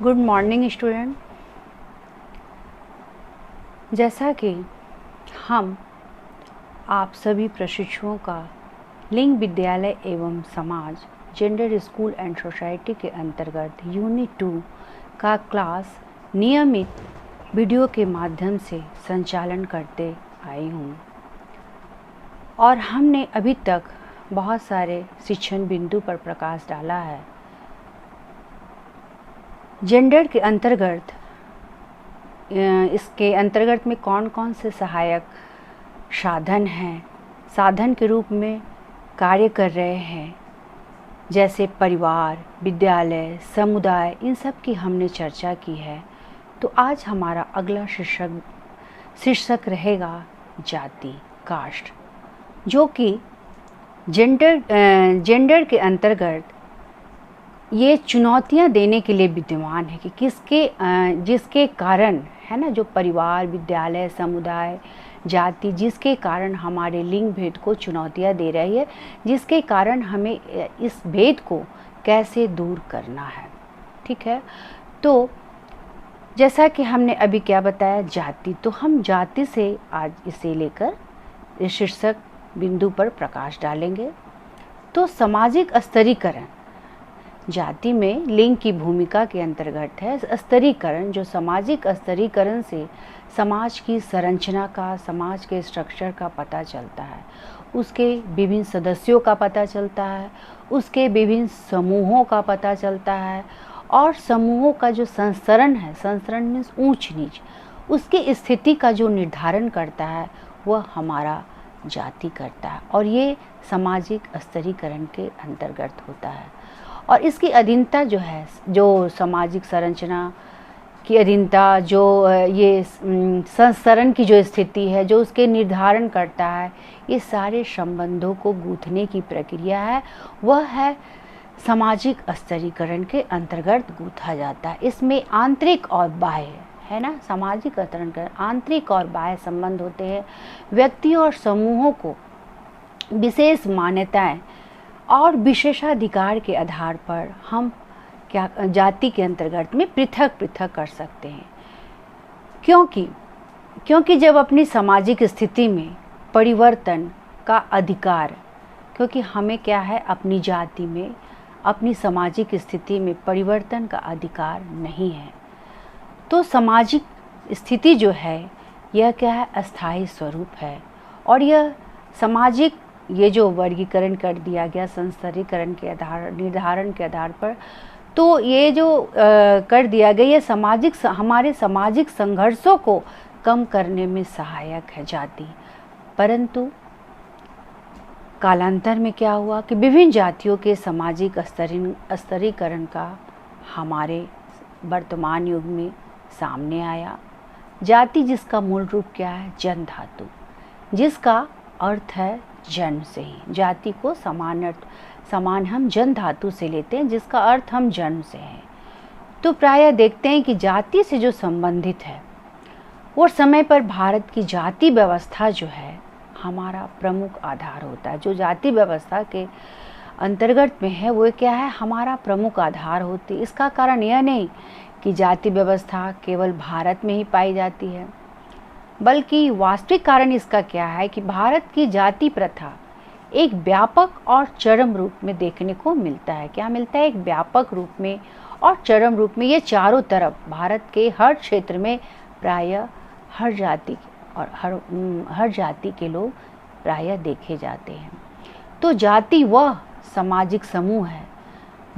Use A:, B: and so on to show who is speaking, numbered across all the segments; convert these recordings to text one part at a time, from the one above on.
A: Good morning student. जैसा कि हम आप सभी प्रशिक्षुओं का लिंग विद्यालय एवं समाज जेंडर स्कूल एंड सोसाइटी के अंतर्गत यूनिट 2 का क्लास नियमित वीडियो के माध्यम से संचालन करते आई हूँ और हमने अभी तक बहुत सारे शिक्षण बिंदु पर प्रकाश डाला है। जेंडर के अंतर्गत इसके अंतर्गत में कौन कौन से सहायक साधन हैं, साधन के रूप में कार्य कर रहे हैं, जैसे परिवार, विद्यालय, समुदाय, इन सब की हमने चर्चा की है। तो आज हमारा अगला शीर्षक रहेगा जाति, कास्ट, जो कि जेंडर के अंतर्गत ये चुनौतियां देने के लिए विद्यमान है कि जिसके कारण है ना, जो परिवार, विद्यालय, समुदाय, जाति, जिसके कारण हमारे लिंग भेद को चुनौतियां दे रही है, जिसके कारण हमें इस भेद को कैसे दूर करना है। ठीक है, तो जैसा कि हमने अभी क्या बताया, जाति, तो हम जाति से आज इसे लेकर इस शीर्षक बिंदु पर प्रकाश डालेंगे। तो सामाजिक स्तरीकरण जाति में लिंग की भूमिका के अंतर्गत है। स्तरीकरण, जो सामाजिक स्तरीकरण से समाज की संरचना का, समाज के स्ट्रक्चर का पता चलता है, उसके विभिन्न सदस्यों का पता चलता है, उसके विभिन्न समूहों का पता चलता है, और समूहों का जो संसरण है, संसरण मीन्स ऊंच नीच, उसकी स्थिति का जो निर्धारण करता है वह हमारा जाति करता है, और ये सामाजिक स्तरीकरण के अंतर्गत होता है। और इसकी अधीनता जो है, जो सामाजिक संरचना की अधीनता, जो ये संसरण की जो स्थिति है, जो उसके निर्धारण करता है, ये सारे संबंधों को गूंथने की प्रक्रिया है, वह है सामाजिक स्तरीकरण के अंतर्गत गूंथा जाता है। इसमें आंतरिक और बाह्य है ना, सामाजिक स्तरीकरण आंतरिक और बाह्य संबंध होते हैं। व्यक्तियों और समूहों को विशेष मान्यताएं और विशेषाधिकार के आधार पर हम क्या जाति के अंतर्गत में पृथक पृथक कर सकते हैं, क्योंकि जब अपनी सामाजिक स्थिति में परिवर्तन का अधिकार, क्योंकि हमें क्या है, अपनी जाति में, अपनी सामाजिक स्थिति में परिवर्तन का अधिकार नहीं है। तो सामाजिक स्थिति जो है यह क्या है, अस्थायी स्वरूप है, और यह सामाजिक, ये जो वर्गीकरण कर दिया गया संस्तरीकरण के निर्धारण के आधार पर, तो ये जो कर दिया गया, ये हमारे सामाजिक संघर्षों को कम करने में सहायक है जाति। परंतु कालांतर में क्या हुआ कि विभिन्न जातियों के सामाजिक स्तरीकरण का हमारे वर्तमान युग में सामने आया। जाति, जिसका मूल रूप क्या है, जन धातु, जिसका अर्थ है जन्म से ही। जाति को समान हम जन धातु से लेते हैं, जिसका अर्थ हम जन्म से हैं। तो प्रायः देखते हैं कि जाति से जो संबंधित है वो समय पर भारत की जाति व्यवस्था जो है हमारा प्रमुख आधार होता है। जो जाति व्यवस्था के अंतर्गत में है वो क्या है, हमारा प्रमुख आधार होती है। इसका कारण यह नहीं कि जाति व्यवस्था केवल भारत में ही पाई जाती है, बल्कि वास्तविक कारण इसका क्या है कि भारत की जाति प्रथा एक व्यापक और चरम रूप में देखने को मिलता है। क्या मिलता है, एक व्यापक रूप में और चरम रूप में। ये चारों तरफ भारत के हर क्षेत्र में प्रायः हर जाति और हर जाति के लोग प्रायः देखे जाते हैं। तो जाति वह सामाजिक समूह है,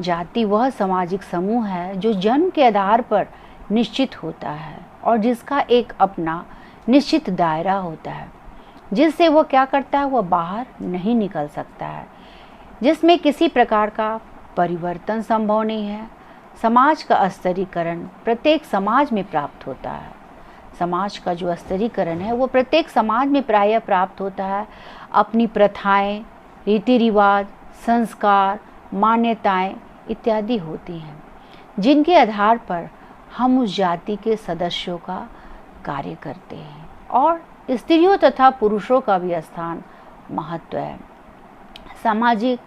A: जाति वह सामाजिक समूह है जो जन्म के आधार पर निश्चित होता है और जिसका एक अपना निश्चित दायरा होता है, जिससे वो क्या करता है, वह बाहर नहीं निकल सकता है, जिसमें किसी प्रकार का परिवर्तन संभव नहीं है। समाज का स्तरीकरण प्रत्येक समाज में प्राप्त होता है। समाज का जो स्तरीकरण है वो प्रत्येक समाज में प्रायः प्राप्त होता है। अपनी प्रथाएं, रीति रिवाज, संस्कार, मान्यताएं इत्यादि होती हैं, जिनके आधार पर हम उस जाति के सदस्यों का कार्य करते हैं, और स्त्रियों तथा पुरुषों का भी स्थान महत्व है। सामाजिक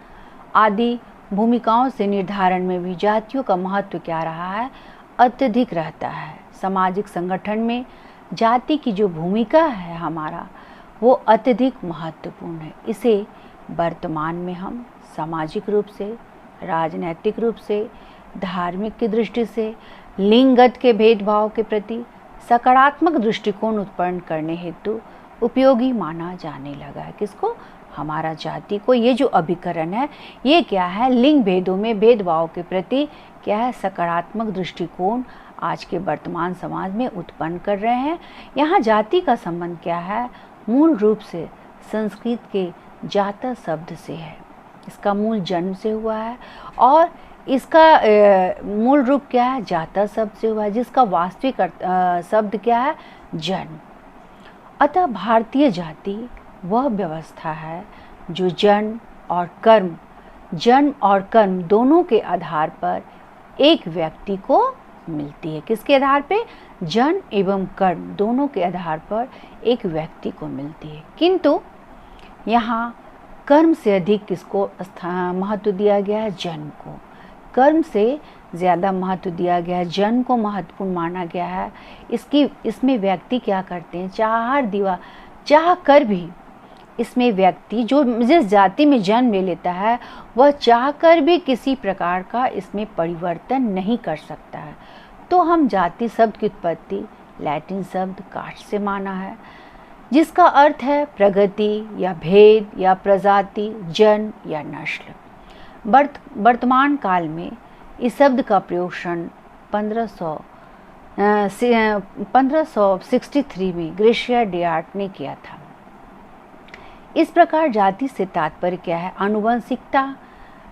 A: आदि भूमिकाओं से निर्धारण में भी जातियों का महत्व क्या रहा है, अत्यधिक रहता है। सामाजिक संगठन में जाति की जो भूमिका है हमारा, वो अत्यधिक महत्वपूर्ण है। इसे वर्तमान में हम सामाजिक रूप से, राजनैतिक रूप से, धार्मिक की दृष्टि से, लिंगगत के भेदभाव के प्रति सकारात्मक दृष्टिकोण उत्पन्न करने हेतु उपयोगी माना जाने लगा है। किसको? हमारा जाति को। ये जो अभिकरण है ये क्या है? लिंग भेदों में भेदभाव के प्रति क्या है? सकारात्मक दृष्टिकोण आज के वर्तमान समाज में उत्पन्न कर रहे हैं। यहाँ जाति का संबंध क्या है? मूल रूप से संस्कृत के जाता शब्द से है। इसका मूल जन्म से हुआ है और इसका मूल रूप क्या है? जाता शब्द से हुआ है, जिसका वास्तविक शब्द क्या है? जन्म। अतः भारतीय जाति वह व्यवस्था है जो जन्म और कर्म दोनों के आधार पर एक व्यक्ति को मिलती है। किसके आधार पे? जन्म एवं कर्म दोनों के आधार पर एक व्यक्ति को मिलती है। किंतु यहाँ कर्म से अधिक किसको महत्व दिया गया है? जन्म को। कर्म से ज़्यादा महत्व दिया गया है, जन्म को महत्वपूर्ण माना गया है। इसमें व्यक्ति क्या करते हैं? चाह कर भी इसमें व्यक्ति जो जिस जाति में जन्म ले लेता है वह चाह कर भी किसी प्रकार का इसमें परिवर्तन नहीं कर सकता है। तो हम जाति शब्द की उत्पत्ति लैटिन शब्द कास्ट से माना है, जिसका अर्थ है प्रगति या भेद या प्रजाति, जन्म या नस्ल। वर्तमान काल में इस शब्द का प्रयोग सन 1563 में ग्रेशिया डियार्ट ने किया था। इस प्रकार जाति से तात्पर्य क्या है? आनुवंशिकता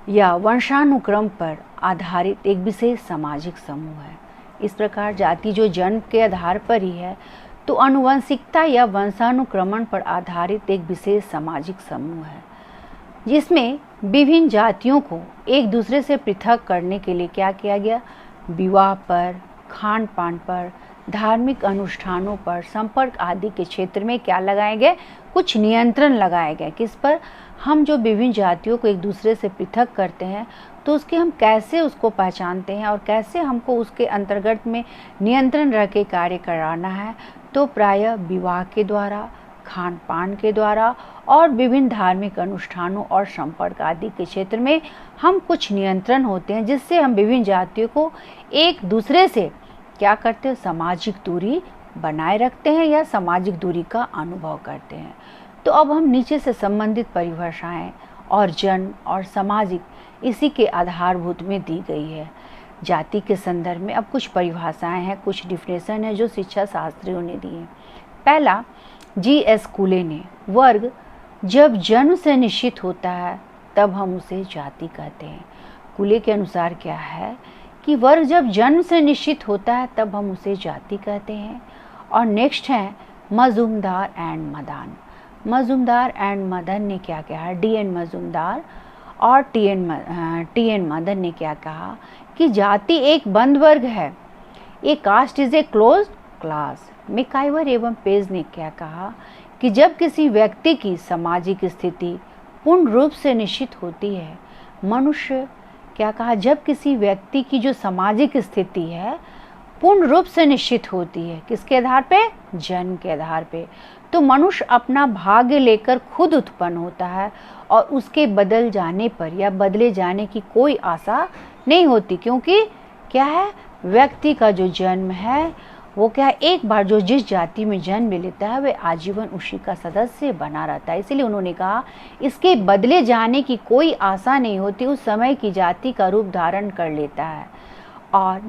A: या वंशानुक्रम पर आधारित एक विशेष सामाजिक समूह है। इस प्रकार जाति जो जन्म के आधार पर ही है, तो आनुवंशिकता या वंशानुक्रमण पर आधारित एक विशेष सामाजिक समूह है, जिसमें विभिन्न जातियों को एक दूसरे से पृथक करने के लिए क्या किया गया? विवाह पर, खान पान पर, धार्मिक अनुष्ठानों पर, संपर्क आदि के क्षेत्र में क्या लगाए गए? कुछ नियंत्रण लगाए गए। किस पर? हम जो विभिन्न जातियों को एक दूसरे से पृथक करते हैं तो उसके हम कैसे उसको पहचानते हैं और कैसे हमको उसके अंतर्गत में नियंत्रण रख के कार्य कराना है? तो प्रायः विवाह के द्वारा, खान पान के द्वारा और विभिन्न धार्मिक अनुष्ठानों और संपर्क आदि के क्षेत्र में हम कुछ नियंत्रण होते हैं, जिससे हम विभिन्न जातियों को एक दूसरे से क्या करते हैं? सामाजिक दूरी बनाए रखते हैं या सामाजिक दूरी का अनुभव करते हैं। तो अब हम नीचे से संबंधित परिभाषाएं और जन्म और सामाजिक इसी के आधारभूत में दी गई है। जाति के संदर्भ में अब कुछ परिभाषाएं हैं, कुछ डिफिनेशन है जो शिक्षा शास्त्रियों ने दी है। पहला, जी.एस. कूले ने, वर्ग जब जन्म से निश्चित होता है तब हम उसे जाति कहते हैं। कूले के अनुसार क्या है कि वर्ग जब जन्म से निश्चित होता है तब हम उसे जाति कहते हैं। और नेक्स्ट है मजूमदार एंड मदान। मजूमदार एंड मदन ने क्या कहा? डी.एन. मजूमदार और टी.एन. मदन ने क्या कहा कि जाति एक बंद वर्ग है, a caste is a closed class. MacIver एवं पेज ने क्या कहा कि जब किसी व्यक्ति की सामाजिक स्थिति पूर्ण रूप से निश्चित होती है, मनुष्य क्या कहा? जब किसी व्यक्ति की जो सामाजिक स्थिति है पूर्ण रूप से निश्चित होती है, किसके आधार पे? जन्म के आधार पे, तो मनुष्य अपना भाग्य लेकर खुद उत्पन्न होता है और उसके बदल जाने पर या बदले जाने की कोई आशा नहीं होती, क्योंकि क्या है? व्यक्ति का जो जन्म है वो क्या है? एक बार जो जिस जाति में जन्म ले लेता है वह आजीवन उसी का सदस्य बना रहता है। इसलिए उन्होंने कहा इसके बदले जाने की कोई आशा नहीं होती, उस समय की जाति का रूप धारण कर लेता है। और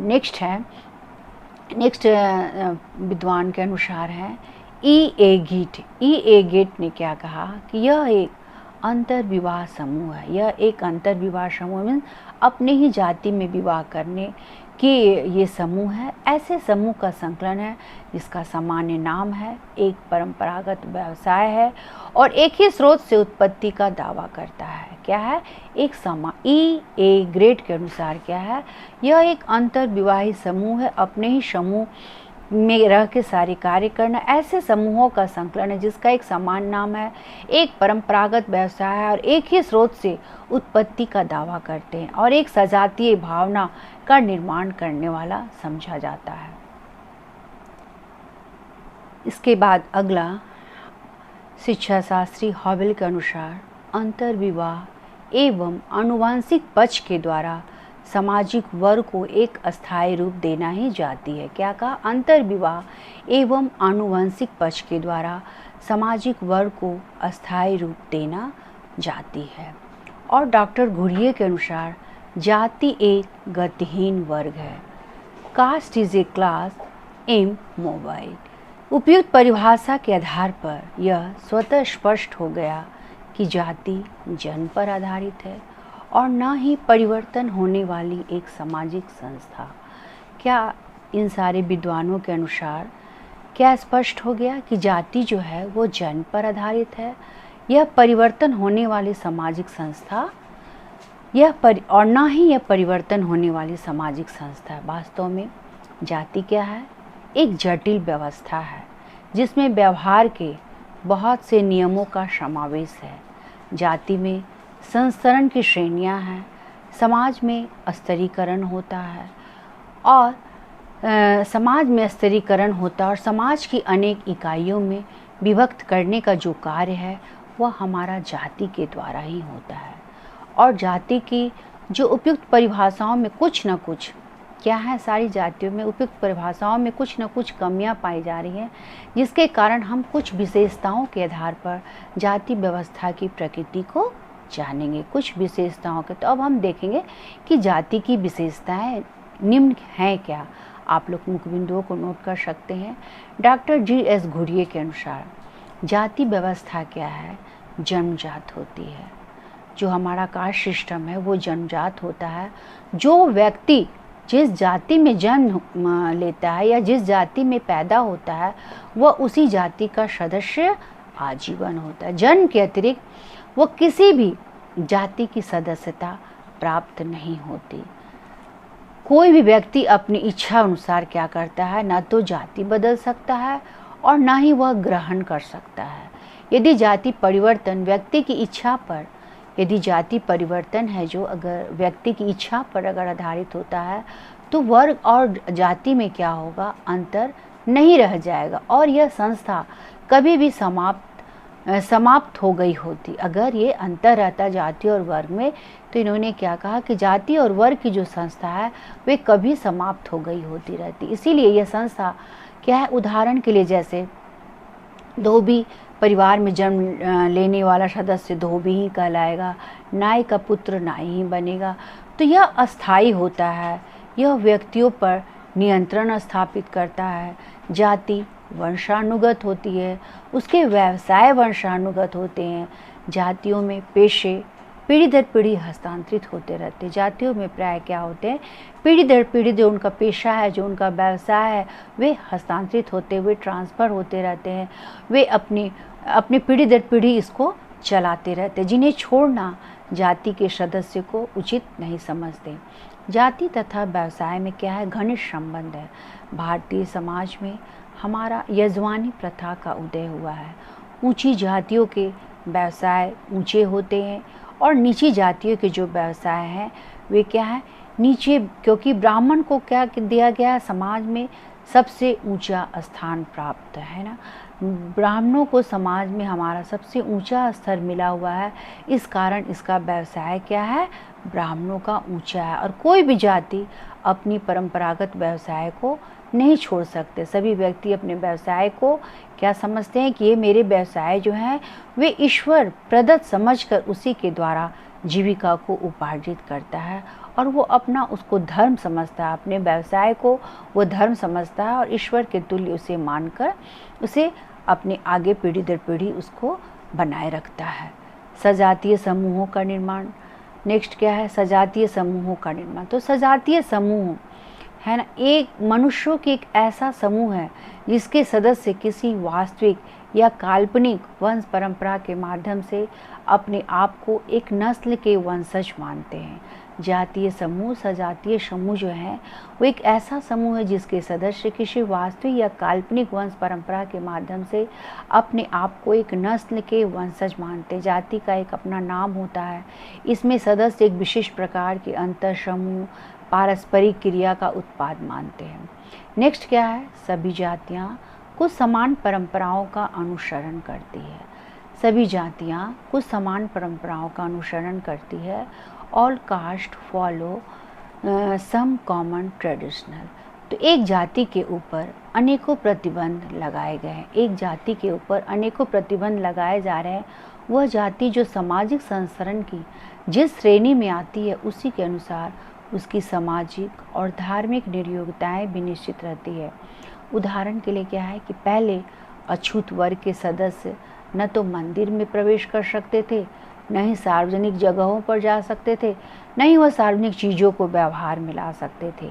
A: नेक्स्ट विद्वान के अनुसार है ई.ए. गेट। ई.ए. गेट ने क्या कहा कि यह एक अंतर्विवाह समूह है। यह एक अंतर्विवाह समूह मीन्स अपने ही जाति में विवाह करने कि ये समूह है, ऐसे समूह का संकलन है जिसका सामान्य नाम है, एक परंपरागत व्यवसाय है और एक ही स्रोत से उत्पत्ति का दावा करता है। क्या है? एक ई.ए. ग्रेट के अनुसार क्या है? यह एक अंतर्विवाही समूह है, अपने ही समूह में रह के सारे कार्य करना ऐसे समूहों का संकलन है जिसका एक समान नाम है, एक परंपरागत व्यवसाय है और एक ही स्रोत से उत्पत्ति का दावा करते हैं और एक सजातीय भावना का निर्माण करने वाला समझा जाता है। इसके बाद अगला शिक्षा शास्त्री हॉवेल के अनुसार अंतर्विवाह एवं आनुवंशिक पक्ष के द्वारा सामाजिक वर्ग को एक अस्थायी रूप देना ही जाति है। क्या कहा? अंतर्विवाह एवं आनुवंशिक पक्ष के द्वारा सामाजिक वर्ग को अस्थायी रूप देना जाति है। और डॉक्टर घुरिये के अनुसार जाति एक गतिहीन वर्ग है। Caste is a class immobile. उपयुक्त परिभाषा के आधार पर यह स्वतः स्पष्ट हो गया कि जाति जन्म पर आधारित है और न ही परिवर्तन होने वाली एक सामाजिक संस्था। क्या इन सारे विद्वानों के अनुसार क्या स्पष्ट हो गया कि जाति जो है वो जन्म पर आधारित है, यह परिवर्तन होने वाली सामाजिक संस्था, और न ही यह परिवर्तन होने वाली सामाजिक संस्था है। वास्तव में जाति क्या है? एक जटिल व्यवस्था है जिसमें व्यवहार के बहुत से नियमों का समावेश है। जाति में संस्तरण की श्रेणियां हैं, समाज में स्तरीकरण होता है और समाज की अनेक इकाइयों में विभक्त करने का जो कार्य है वह हमारा जाति के द्वारा ही होता है। और जाति की जो उपयुक्त परिभाषाओं में कुछ न कुछ क्या है, सारी जातियों में उपयुक्त परिभाषाओं में कुछ न कुछ कमियां पाई जा रही हैं, जिसके कारण हम कुछ विशेषताओं के आधार पर जाति व्यवस्था की प्रकृति को जानेंगे। कुछ विशेषताओं के तो अब हम देखेंगे कि जाति की विशेषताएं निम्न हैं क्या। आप लोग मुख्य बिंदुओं को नोट कर सकते हैं। Doctor GS. घुरिये के अनुसार जाति व्यवस्था क्या है? जन्मजात होती है। जो हमारा कास्ट सिस्टम है वो जन्मजात होता है। जो व्यक्ति जिस जाति में जन्म लेता है या जिस जाति में पैदा होता है वह उसी जाति का सदस्य आजीवन होता है। जन्म के अतिरिक्त वो किसी भी जाति की सदस्यता प्राप्त नहीं होती। कोई भी व्यक्ति अपनी इच्छा अनुसार क्या करता है, ना तो जाति बदल सकता है और ना ही वह ग्रहण कर सकता है। यदि जाति परिवर्तन व्यक्ति की इच्छा पर, यदि जाति परिवर्तन है जो अगर व्यक्ति की इच्छा पर अगर आधारित होता है तो वर्ग और जाति में क्या होगा, अंतर नहीं रह जाएगा और यह संस्था कभी भी समाप्त हो गई होती। अगर ये अंतर रहता जाति और वर्ग में तो इन्होंने क्या कहा कि जाति और वर्ग की जो संस्था है वे कभी समाप्त हो गई होती रहती। इसीलिए यह संस्था क्या है, उदाहरण के लिए जैसे धोबी परिवार में जन्म लेने वाला सदस्य धोबी ही कहलाएगा, नाई का पुत्र नाई ही बनेगा। तो यह अस्थायी होता है, यह व्यक्तियों पर नियंत्रण स्थापित करता है। जाति वंशानुगत होती है, उसके व्यवसाय वंशानुगत होते हैं। जातियों में पेशे पीढ़ी दर पीढ़ी हस्तांतरित होते रहते हैं। जातियों में प्राय क्या होते हैं, पीढ़ी दर पीढ़ी जो उनका पेशा है, जो उनका व्यवसाय है, वे हस्तांतरित होते हुए ट्रांसफ़र होते रहते हैं। वे अपनी पीढ़ी दर पीढ़ी इसको चलाते रहते हैं, जिन्हें छोड़ना जाति के सदस्य को उचित नहीं समझते। जाति तथा व्यवसाय में क्या है, घनिष्ठ संबंध है। भारतीय समाज में हमारा यजमानी प्रथा का उदय हुआ है। ऊंची जातियों के व्यवसाय ऊंचे होते हैं और नीची जातियों के जो व्यवसाय हैं वे क्या है, नीचे, क्योंकि ब्राह्मण को क्या दिया गया है, समाज में सबसे ऊंचा स्थान प्राप्त है ना। ब्राह्मणों को समाज में हमारा सबसे ऊंचा स्तर मिला हुआ है, इस कारण इसका व्यवसाय क्या है, ब्राह्मणों का ऊंचा है। और कोई भी जाति अपनी परंपरागत व्यवसाय को नहीं छोड़ सकते। सभी व्यक्ति अपने व्यवसाय को क्या समझते हैं कि ये मेरे व्यवसाय जो हैं वे ईश्वर प्रदत्त समझकर उसी के द्वारा जीविका को उपार्जित करता है और वो अपना उसको धर्म समझता है, अपने व्यवसाय को वो धर्म समझता है और ईश्वर के तुल्य उसे मानकर उसे अपने आगे पीढ़ी दर पीढ़ी उसको बनाए रखता है। सजातीय समूहों का निर्माण, नेक्स्ट क्या है, सजातीय समूहों का निर्माण। तो सजातीय समूह है ना, एक मनुष्यों की एक ऐसा समूह है जिसके सदस्य किसी वास्तविक या काल्पनिक वंश परंपरा के माध्यम से अपने आप को एक नस्ल के वंशज मानते हैं। जातीय समूह, सजातीय समूह जो है वो एक ऐसा समूह है जिसके सदस्य किसी वास्तविक या काल्पनिक वंश परंपरा के माध्यम से अपने आप को एक नस्ल के वंशज मानते हैं। जाति का एक अपना नाम होता है, इसमें सदस्य एक विशिष्ट प्रकार के अंतर समूह पारस्परिक क्रिया का उत्पाद मानते हैं। नेक्स्ट क्या है, सभी जातियाँ कुछ समान परंपराओं का अनुसरण करती है। सभी जातियाँ कुछ समान परंपराओं का अनुसरण करती है। All caste follow some common traditional. तो एक जाति के ऊपर अनेकों प्रतिबंध लगाए गए हैं, एक जाति के ऊपर अनेकों प्रतिबंध लगाए जा रहे हैं। वह जाति जो सामाजिक संस्करण की जिस श्रेणी में आती है उसी के अनुसार उसकी सामाजिक और धार्मिक नियोक्ताएँ भी निश्चित रहती है। उदाहरण के लिए क्या है कि पहले अछूत वर्ग के सदस्य न तो मंदिर में प्रवेश कर सकते थे, न ही सार्वजनिक जगहों पर जा सकते थे, न ही वह सार्वजनिक चीज़ों को व्यवहार में ला सकते थे।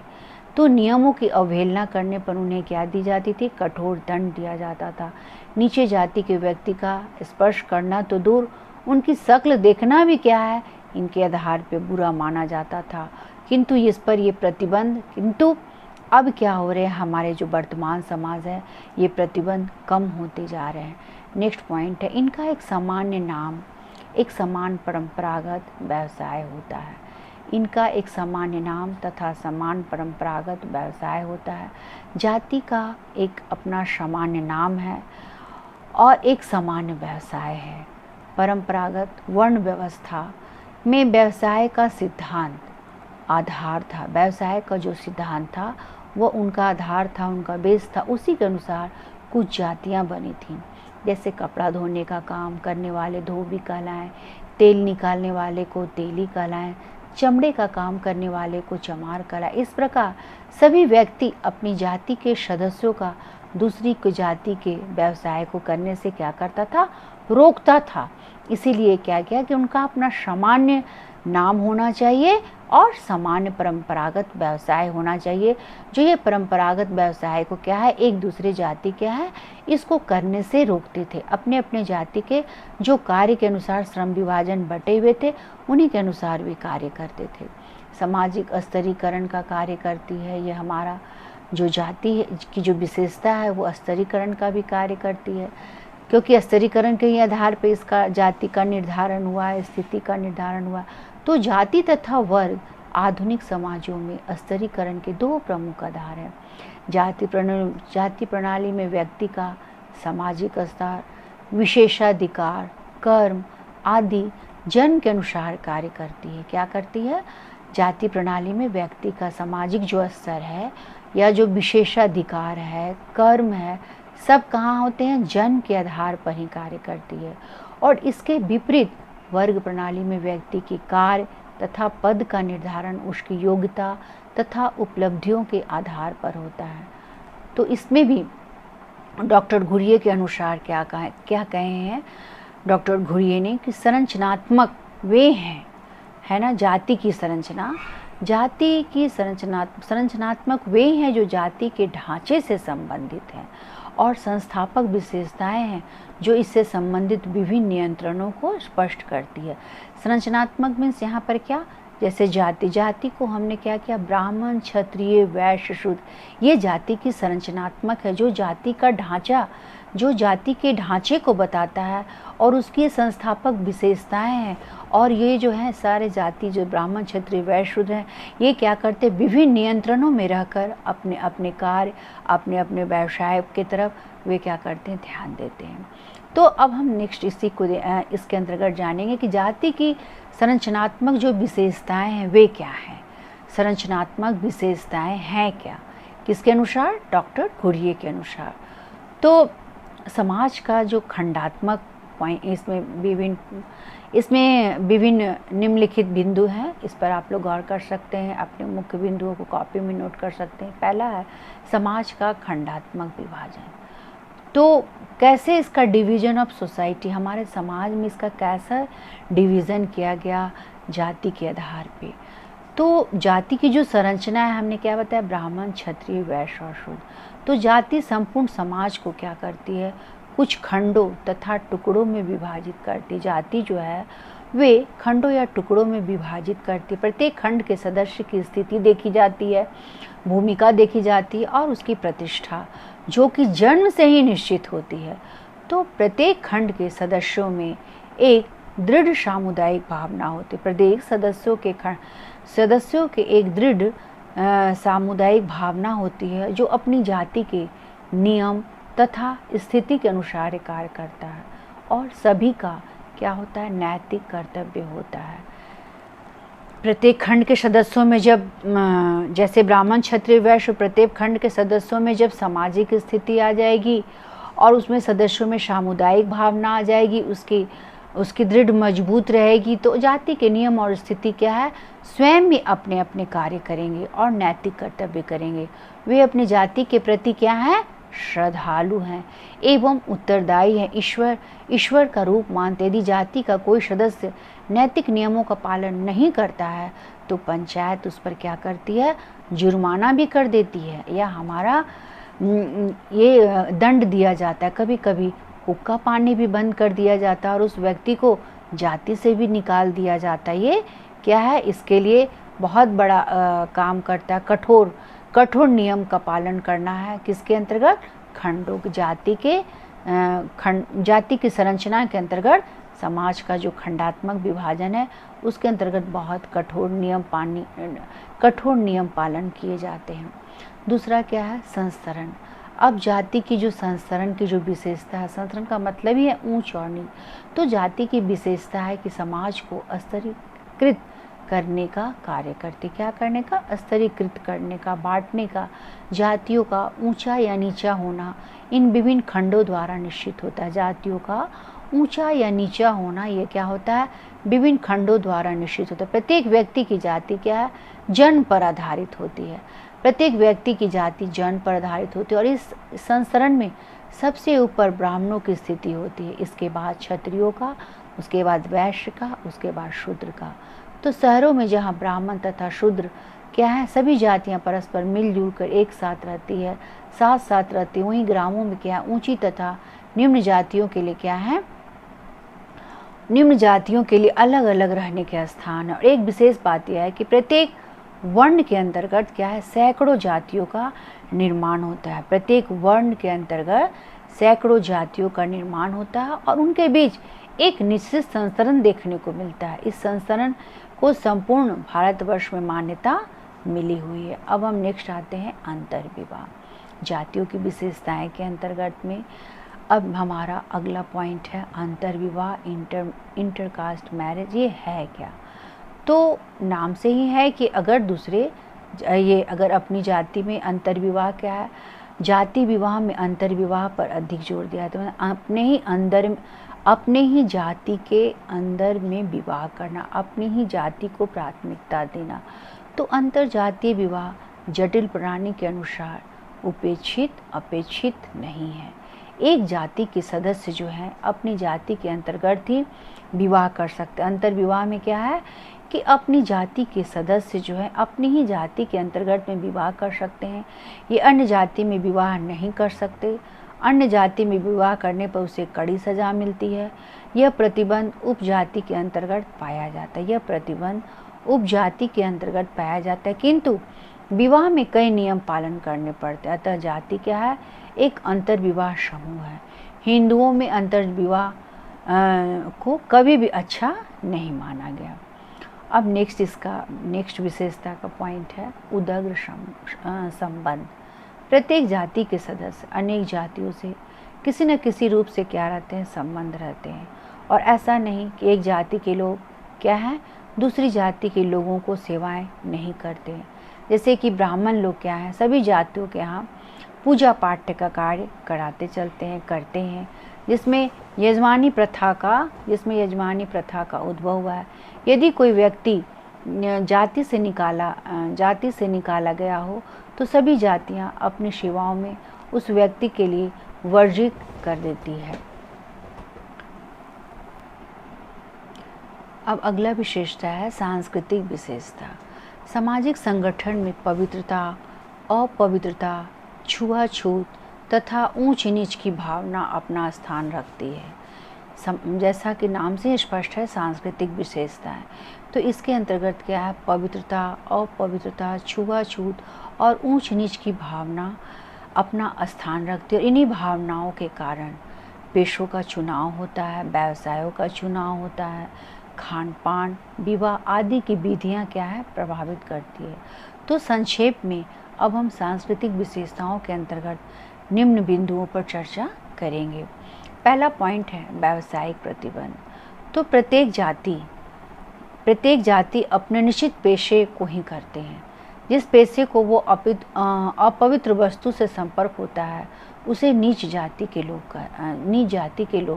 A: तो नियमों की अवहेलना करने पर उन्हें क्या दी जाती थी, कठोर दंड दिया जाता था। नीचे जाति के व्यक्ति का स्पर्श करना तो दूर, उनकी शक्ल देखना भी क्या है, इनके आधार पर बुरा माना जाता था। किंतु इस पर ये प्रतिबंध, किंतु अब क्या हो रहे हैं, हमारे जो वर्तमान समाज है ये प्रतिबंध कम होते जा रहे हैं। नेक्स्ट पॉइंट है, इनका एक सामान्य नाम, एक समान परंपरागत व्यवसाय होता है। इनका एक सामान्य नाम तथा समान परंपरागत व्यवसाय होता है। जाति का एक अपना सामान्य नाम है और एक सामान्य व्यवसाय है। परंपरागत वर्ण व्यवस्था में व्यवसाय का सिद्धांत आधार था। व्यवसाय का जो सिद्धांत था वो उनका आधार था, उनका बेस था। उसी के अनुसार कुछ जातियां बनी थीं, जैसे कपड़ा धोने का काम करने वाले धोबी कहलाएं, तेल निकालने वाले को तेली कहलाएं, चमड़े का काम करने वाले को चमार कहलाएं। इस प्रकार सभी व्यक्ति अपनी जाति के सदस्यों का दूसरी को जाति के व्यवसाय को करने से क्या करता था, रोकता था। इसीलिए क्या किया कि उनका अपना सामान्य नाम होना चाहिए और सामान्य परंपरागत व्यवसाय होना चाहिए। जो ये परंपरागत व्यवसाय को क्या है, एक दूसरे जाति क्या है इसको करने से रोकते थे। अपने अपने जाति के जो कार्य के अनुसार श्रम विभाजन बटे हुए थे उन्हीं के अनुसार वे कार्य करते थे। सामाजिक स्तरीकरण का कार्य करती है ये हमारा जो जाति की जो विशेषता है वो स्तरीकरण का भी कार्य करती है, क्योंकि स्तरीकरण के ही आधार पर इसका जाति का निर्धारण हुआ है, स्थिति का निर्धारण हुआ। तो जाति तथा वर्ग आधुनिक समाजों में स्तरीकरण के दो प्रमुख आधार हैं। जाति प्रणाली में व्यक्ति का सामाजिक स्तर, विशेषाधिकार, कर्म आदि जन्म के अनुसार कार्य करती है। क्या करती है, जाति प्रणाली में व्यक्ति का सामाजिक जो स्तर है या जो विशेषाधिकार है, कर्म है, सब कहाँ होते हैं, जन्म के आधार पर ही कार्य करती है। और इसके विपरीत वर्ग प्रणाली में व्यक्ति की कार्य तथा पद का निर्धारण उसकी योग्यता तथा उपलब्धियों के आधार पर होता है। तो इसमें भी डॉक्टर घुरिये के अनुसार क्या कहे हैं डॉक्टर घुरिये ने कि संरचनात्मक वे हैं, है ना, जाति की संरचनात्मक वे हैं जो जाति के ढांचे से संबंधित हैं और संस्थापक विशेषताएं हैं जो इससे संबंधित विभिन्न नियंत्रणों को स्पष्ट करती है। संरचनात्मक मीन्स यहाँ पर क्या, जैसे जाति को हमने क्या किया, ब्राह्मण, क्षत्रिय, वैश्य, शूद्र, ये जाति की संरचनात्मक है, जो जाति का ढांचा, जो जाति के ढांचे को बताता है और उसकी संस्थापक विशेषताएं हैं। और ये जो है सारे जाति जो ब्राह्मण, क्षत्रिय, वैश्य, शूद्र हैं, ये क्या करते, विभिन्न नियंत्रणों में रहकर अपने अपने कार्य, अपने अपने व्यवसाय के तरफ वे क्या करते हैं, ध्यान देते हैं। तो अब हम नेक्स्ट इसके अंतर्गत जानेंगे कि जाति की संरचनात्मक जो विशेषताएं हैं वे क्या हैं। संरचनात्मक विशेषताएं हैं क्या, किसके अनुसार, डॉक्टर घुरिये के अनुसार। तो समाज का जो खंडात्मक पॉइंट, इसमें विभिन्न निम्नलिखित बिंदु हैं, इस पर आप लोग गौर कर सकते हैं, अपने मुख्य बिंदुओं को कॉपी में नोट कर सकते हैं। पहला है समाज का खंडात्मक विभाजन। तो कैसे इसका डिवीजन ऑफ सोसाइटी, हमारे समाज में इसका कैसा डिवीज़न किया गया जाति के आधार पे। तो जाति की जो संरचना है हमने क्या बताया, ब्राह्मण, क्षत्रिय, वैश्य और शूद्र। तो जाति संपूर्ण समाज को क्या करती है, कुछ खंडों तथा टुकड़ों में विभाजित करती। जाति जो है वे खंडों या टुकड़ों में विभाजित करती। प्रत्येक खंड के सदस्य की स्थिति देखी जाती है, भूमिका देखी जाती है और उसकी प्रतिष्ठा, जो कि जन्म से ही निश्चित होती है। तो प्रत्येक खंड के सदस्यों में एक दृढ़ सामुदायिक भावना होती है। प्रत्येक सदस्यों के एक दृढ़ सामुदायिक भावना होती है, जो अपनी जाति के नियम तथा स्थिति के अनुसार कार्य करता है और सभी का क्या होता है, नैतिक कर्तव्य होता है। प्रत्येक खंड के सदस्यों में जब जैसे ब्राह्मण, क्षत्रिय, वैश्य, प्रत्येक खंड के सदस्यों में जब सामाजिक स्थिति आ जाएगी और उसमें सदस्यों में सामुदायिक भावना आ जाएगी, उसकी दृढ़ मजबूत रहेगी, तो जाति के नियम और स्थिति क्या है, स्वयं भी अपने अपने कार्य करेंगे और नैतिक कर्तव्य करेंगे। वे अपनी जाति के प्रति क्या है, श्रद्धालु हैं एवं उत्तरदायी हैं, ईश्वर का रूप मानते। यदि जाति का कोई सदस्य नैतिक नियमों का पालन नहीं करता है तो पंचायत उस पर क्या करती है, जुर्माना भी कर देती है या हमारा ये दंड दिया जाता है। कभी कभी हुक्का पानी भी बंद कर दिया जाता है और उस व्यक्ति को जाति से भी निकाल दिया जाता है। ये क्या है, इसके लिए बहुत बड़ा काम करता है। कठोर नियम का पालन करना है, किसके अंतर्गत, खंडों की जाति की संरचना के अंतर्गत। समाज का जो खंडात्मक विभाजन है उसके अंतर्गत बहुत कठोर नियम पालन किए जाते हैं। दूसरा क्या है, संस्तरण। अब जाति की जो संस्तरण की जो विशेषता है, संस्तरण का मतलब ही है ऊंच और नीच। तो जाति की विशेषता है कि समाज को स्तरीकृत करने का कार्य करती। क्या करने का, स्तरीकृत करने का, बांटने का। जातियों का ऊंचा या नीचा होना इन विभिन्न खंडों द्वारा निश्चित होता है। जातियों का ऊंचा या नीचा होना ये क्या होता है, विभिन्न खंडों द्वारा निश्चित होता है। प्रत्येक व्यक्ति की जाति क्या है, जन्म पर आधारित होती है। प्रत्येक व्यक्ति की जाति जन्म पर आधारित होती है और इस संसरण में सबसे ऊपर ब्राह्मणों की स्थिति होती है, इसके बाद क्षत्रियों का, उसके बाद वैश्य का, उसके बाद शूद्र का। तो शहरों में जहाँ ब्राह्मण तथा शूद्र क्या है, सभी जातियाँ परस्पर मिलजुल कर एक साथ रहती है, साथ रहती है। वहीं ग्रामों में क्या है, ऊंची तथा निम्न जातियों के लिए क्या है, निम्न जातियों के लिए अलग अलग रहने के स्थान है। और एक विशेष बात यह है कि प्रत्येक वर्ण के अंतर्गत क्या है, सैकड़ों जातियों का निर्माण होता है। प्रत्येक वर्ण के अंतर्गत सैकड़ों जातियों का निर्माण होता है और उनके बीच एक निश्चित संसरण देखने को मिलता है। इस संसरण को संपूर्ण भारतवर्ष में मान्यता मिली हुई है। अब हम नेक्स्ट आते हैं अंतर्विवाह, जातियों की विशेषताएं के अंतर्गत में। अब हमारा अगला पॉइंट है अंतर्विवाह, इंटरकास्ट मैरिज। ये है क्या, तो नाम से ही है कि अगर अपनी जाति में अंतर्विवाह क्या है, जाति विवाह में अंतर्विवाह पर अधिक जोर दिया है। तो अपने ही जाति के अंदर में विवाह करना, अपनी ही जाति को प्राथमिकता देना। तो अंतरजातीय विवाह जटिल प्रणाली के अनुसार अपेक्षित नहीं है। एक जाति के सदस्य जो हैं अपनी जाति के अंतर्गत ही विवाह कर सकते हैं। अंतर्विवाह में क्या है कि अपनी जाति के सदस्य जो है अपनी ही जाति के अंतर्गत में विवाह कर सकते हैं। ये अन्य जाति में विवाह नहीं कर सकते। अन्य जाति में विवाह करने पर उसे कड़ी सजा मिलती है। यह प्रतिबंध उपजाति के अंतर्गत पाया जाता है। किंतु विवाह में कई नियम पालन करने पड़ते हैं। अतः जाति क्या है, एक अंतर्विवाह समूह है। हिंदुओं में अंतर्विवाह को कभी भी अच्छा नहीं माना गया। अब नेक्स्ट विशेषता का पॉइंट है उदग्र संबंध। प्रत्येक जाति के सदस्य अनेक जातियों से किसी न किसी रूप से क्या रहते हैं, संबंध रहते हैं। और ऐसा नहीं कि एक जाति के लोग क्या है, दूसरी जाति के लोगों को सेवाएं नहीं करते हैं। जैसे कि ब्राह्मण लोग क्या है, सभी जातियों के यहाँ पूजा पाठ का कार्य करते हैं, जिसमें यजमानी प्रथा का उद्भव हुआ है। यदि कोई व्यक्ति जाति से निकाला गया हो तो सभी जातियां अपनी सेवाओं में उस व्यक्ति के लिए वर्जित कर देती है। अब अगला विशेषता है सांस्कृतिक विशेषता। सामाजिक संगठन में पवित्रता, अपवित्रता, छुआछूत तथा ऊंच नीच की भावना अपना स्थान रखती है। जैसा कि नाम से स्पष्ट है, सांस्कृतिक विशेषता है। तो इसके अंतर्गत क्या है, पवित्रता, अपवित्रता, छुआछूत और ऊंच नीच की भावना अपना स्थान रखती है। और इन्हीं भावनाओं के कारण पेशों का चुनाव होता है, व्यवसायों का चुनाव होता है, खान पान, विवाह आदि की विधियाँ क्या है, प्रभावित करती है। तो संक्षेप में अब हम सांस्कृतिक विशेषताओं के अंतर्गत निम्न बिंदुओं पर चर्चा करेंगे। पहला पॉइंट है व्यावसायिक प्रतिबंध। तो प्रत्येक जाति अपने निश्चित पेशे को ही करते हैं। जिस पेशे को वो अपवित्र वस्तु से संपर्क होता है उसे नीच जाति के लोग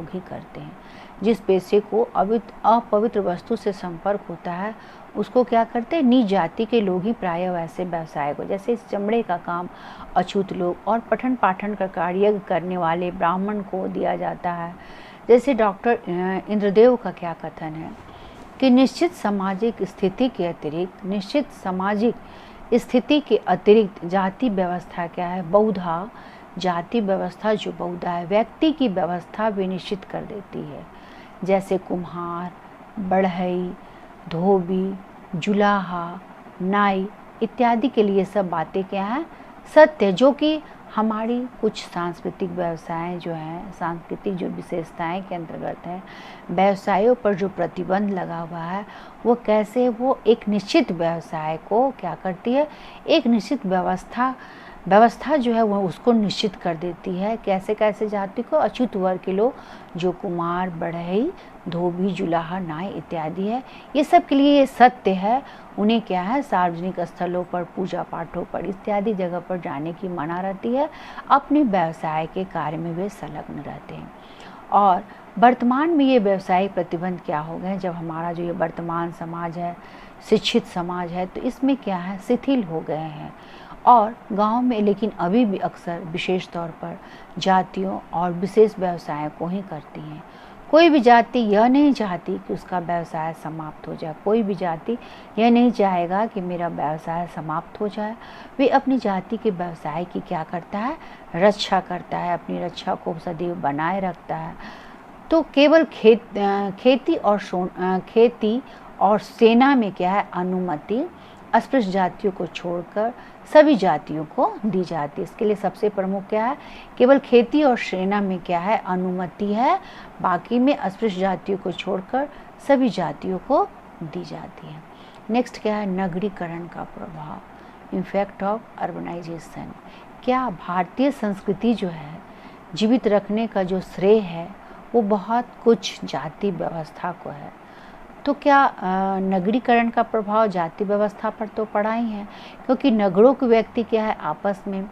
A: ही करते हैं। जिस पेशे को अपवित्र वस्तु से संपर्क होता है उसको क्या करते हैं, नीच जाति के लोग ही प्रायः वैसे व्यवसाय को, जैसे इस चमड़े का काम अछूत लोग और पठन पाठन का कार्य करने वाले ब्राह्मण को दिया जाता है। जैसे डॉक्टर इंद्रदेव का क्या कथन है कि निश्चित सामाजिक स्थिति के अतिरिक्त जाति व्यवस्था क्या है, बहुधा जाति व्यवस्था जो बहुधा है व्यक्ति की व्यवस्था भी निश्चित कर देती है। जैसे कुम्हार, बढ़ई, धोबी, जुलाहा, नाई इत्यादि के लिए सब बातें क्या है, सत्य, जो कि हमारी कुछ सांस्कृतिक व्यवसाय जो हैं, सांस्कृतिक जो विशेषताएं के अंतर्गत है। व्यवसायों पर जो प्रतिबंध लगा हुआ है वो कैसे, वो एक निश्चित व्यवसाय को क्या करती है, एक निश्चित व्यवस्था जो है वो उसको निश्चित कर देती है। कैसे कैसे जाति को, अछूत वर्ग के लोग जो कुमार, बढ़ई, धोबी, जुलाहा, नाई इत्यादि है, ये सब के लिए ये सत्य है। उन्हें क्या है, सार्वजनिक स्थलों पर, पूजा पाठों पर इत्यादि जगह पर जाने की मना रहती है। अपने व्यवसाय के कार्य में वे संलग्न रहते हैं। और वर्तमान में ये व्यवसायिक प्रतिबंध क्या हो गए, जब हमारा जो ये वर्तमान समाज है, शिक्षित समाज है, तो इसमें क्या है, शिथिल हो गए हैं। और गांव में लेकिन अभी भी अक्सर विशेष तौर पर जातियों और विशेष व्यवसाय को ही करती हैं। कोई भी जाति यह नहीं चाहती कि उसका व्यवसाय समाप्त हो जाए। कोई भी जाति यह नहीं चाहेगा कि मेरा व्यवसाय समाप्त हो जाए। वे अपनी जाति के व्यवसाय की क्या करता है, रक्षा करता है, अपनी रक्षा को सदैव बनाए रखता है। तो केवल खेती और सेना में क्या है, अनुमति अस्पृश्य जातियों को छोड़कर सभी जातियों को दी जाती है। इसके लिए सबसे प्रमुख क्या है, केवल खेती और सेना में क्या है, अनुमति है, बाकी में अस्पृश्य जातियों को छोड़कर सभी जातियों को दी जाती है। नेक्स्ट क्या है, नगरीकरण का प्रभाव, इम्पैक्ट ऑफ अर्बनाइजेशन। क्या भारतीय संस्कृति जो है जीवित रखने का जो श्रेय है वो बहुत कुछ जाति व्यवस्था को है। तो क्या नगरीकरण का प्रभाव जाति व्यवस्था पर तो पड़ा ही है, क्योंकि नगरों के व्यक्ति क्या है, आपस में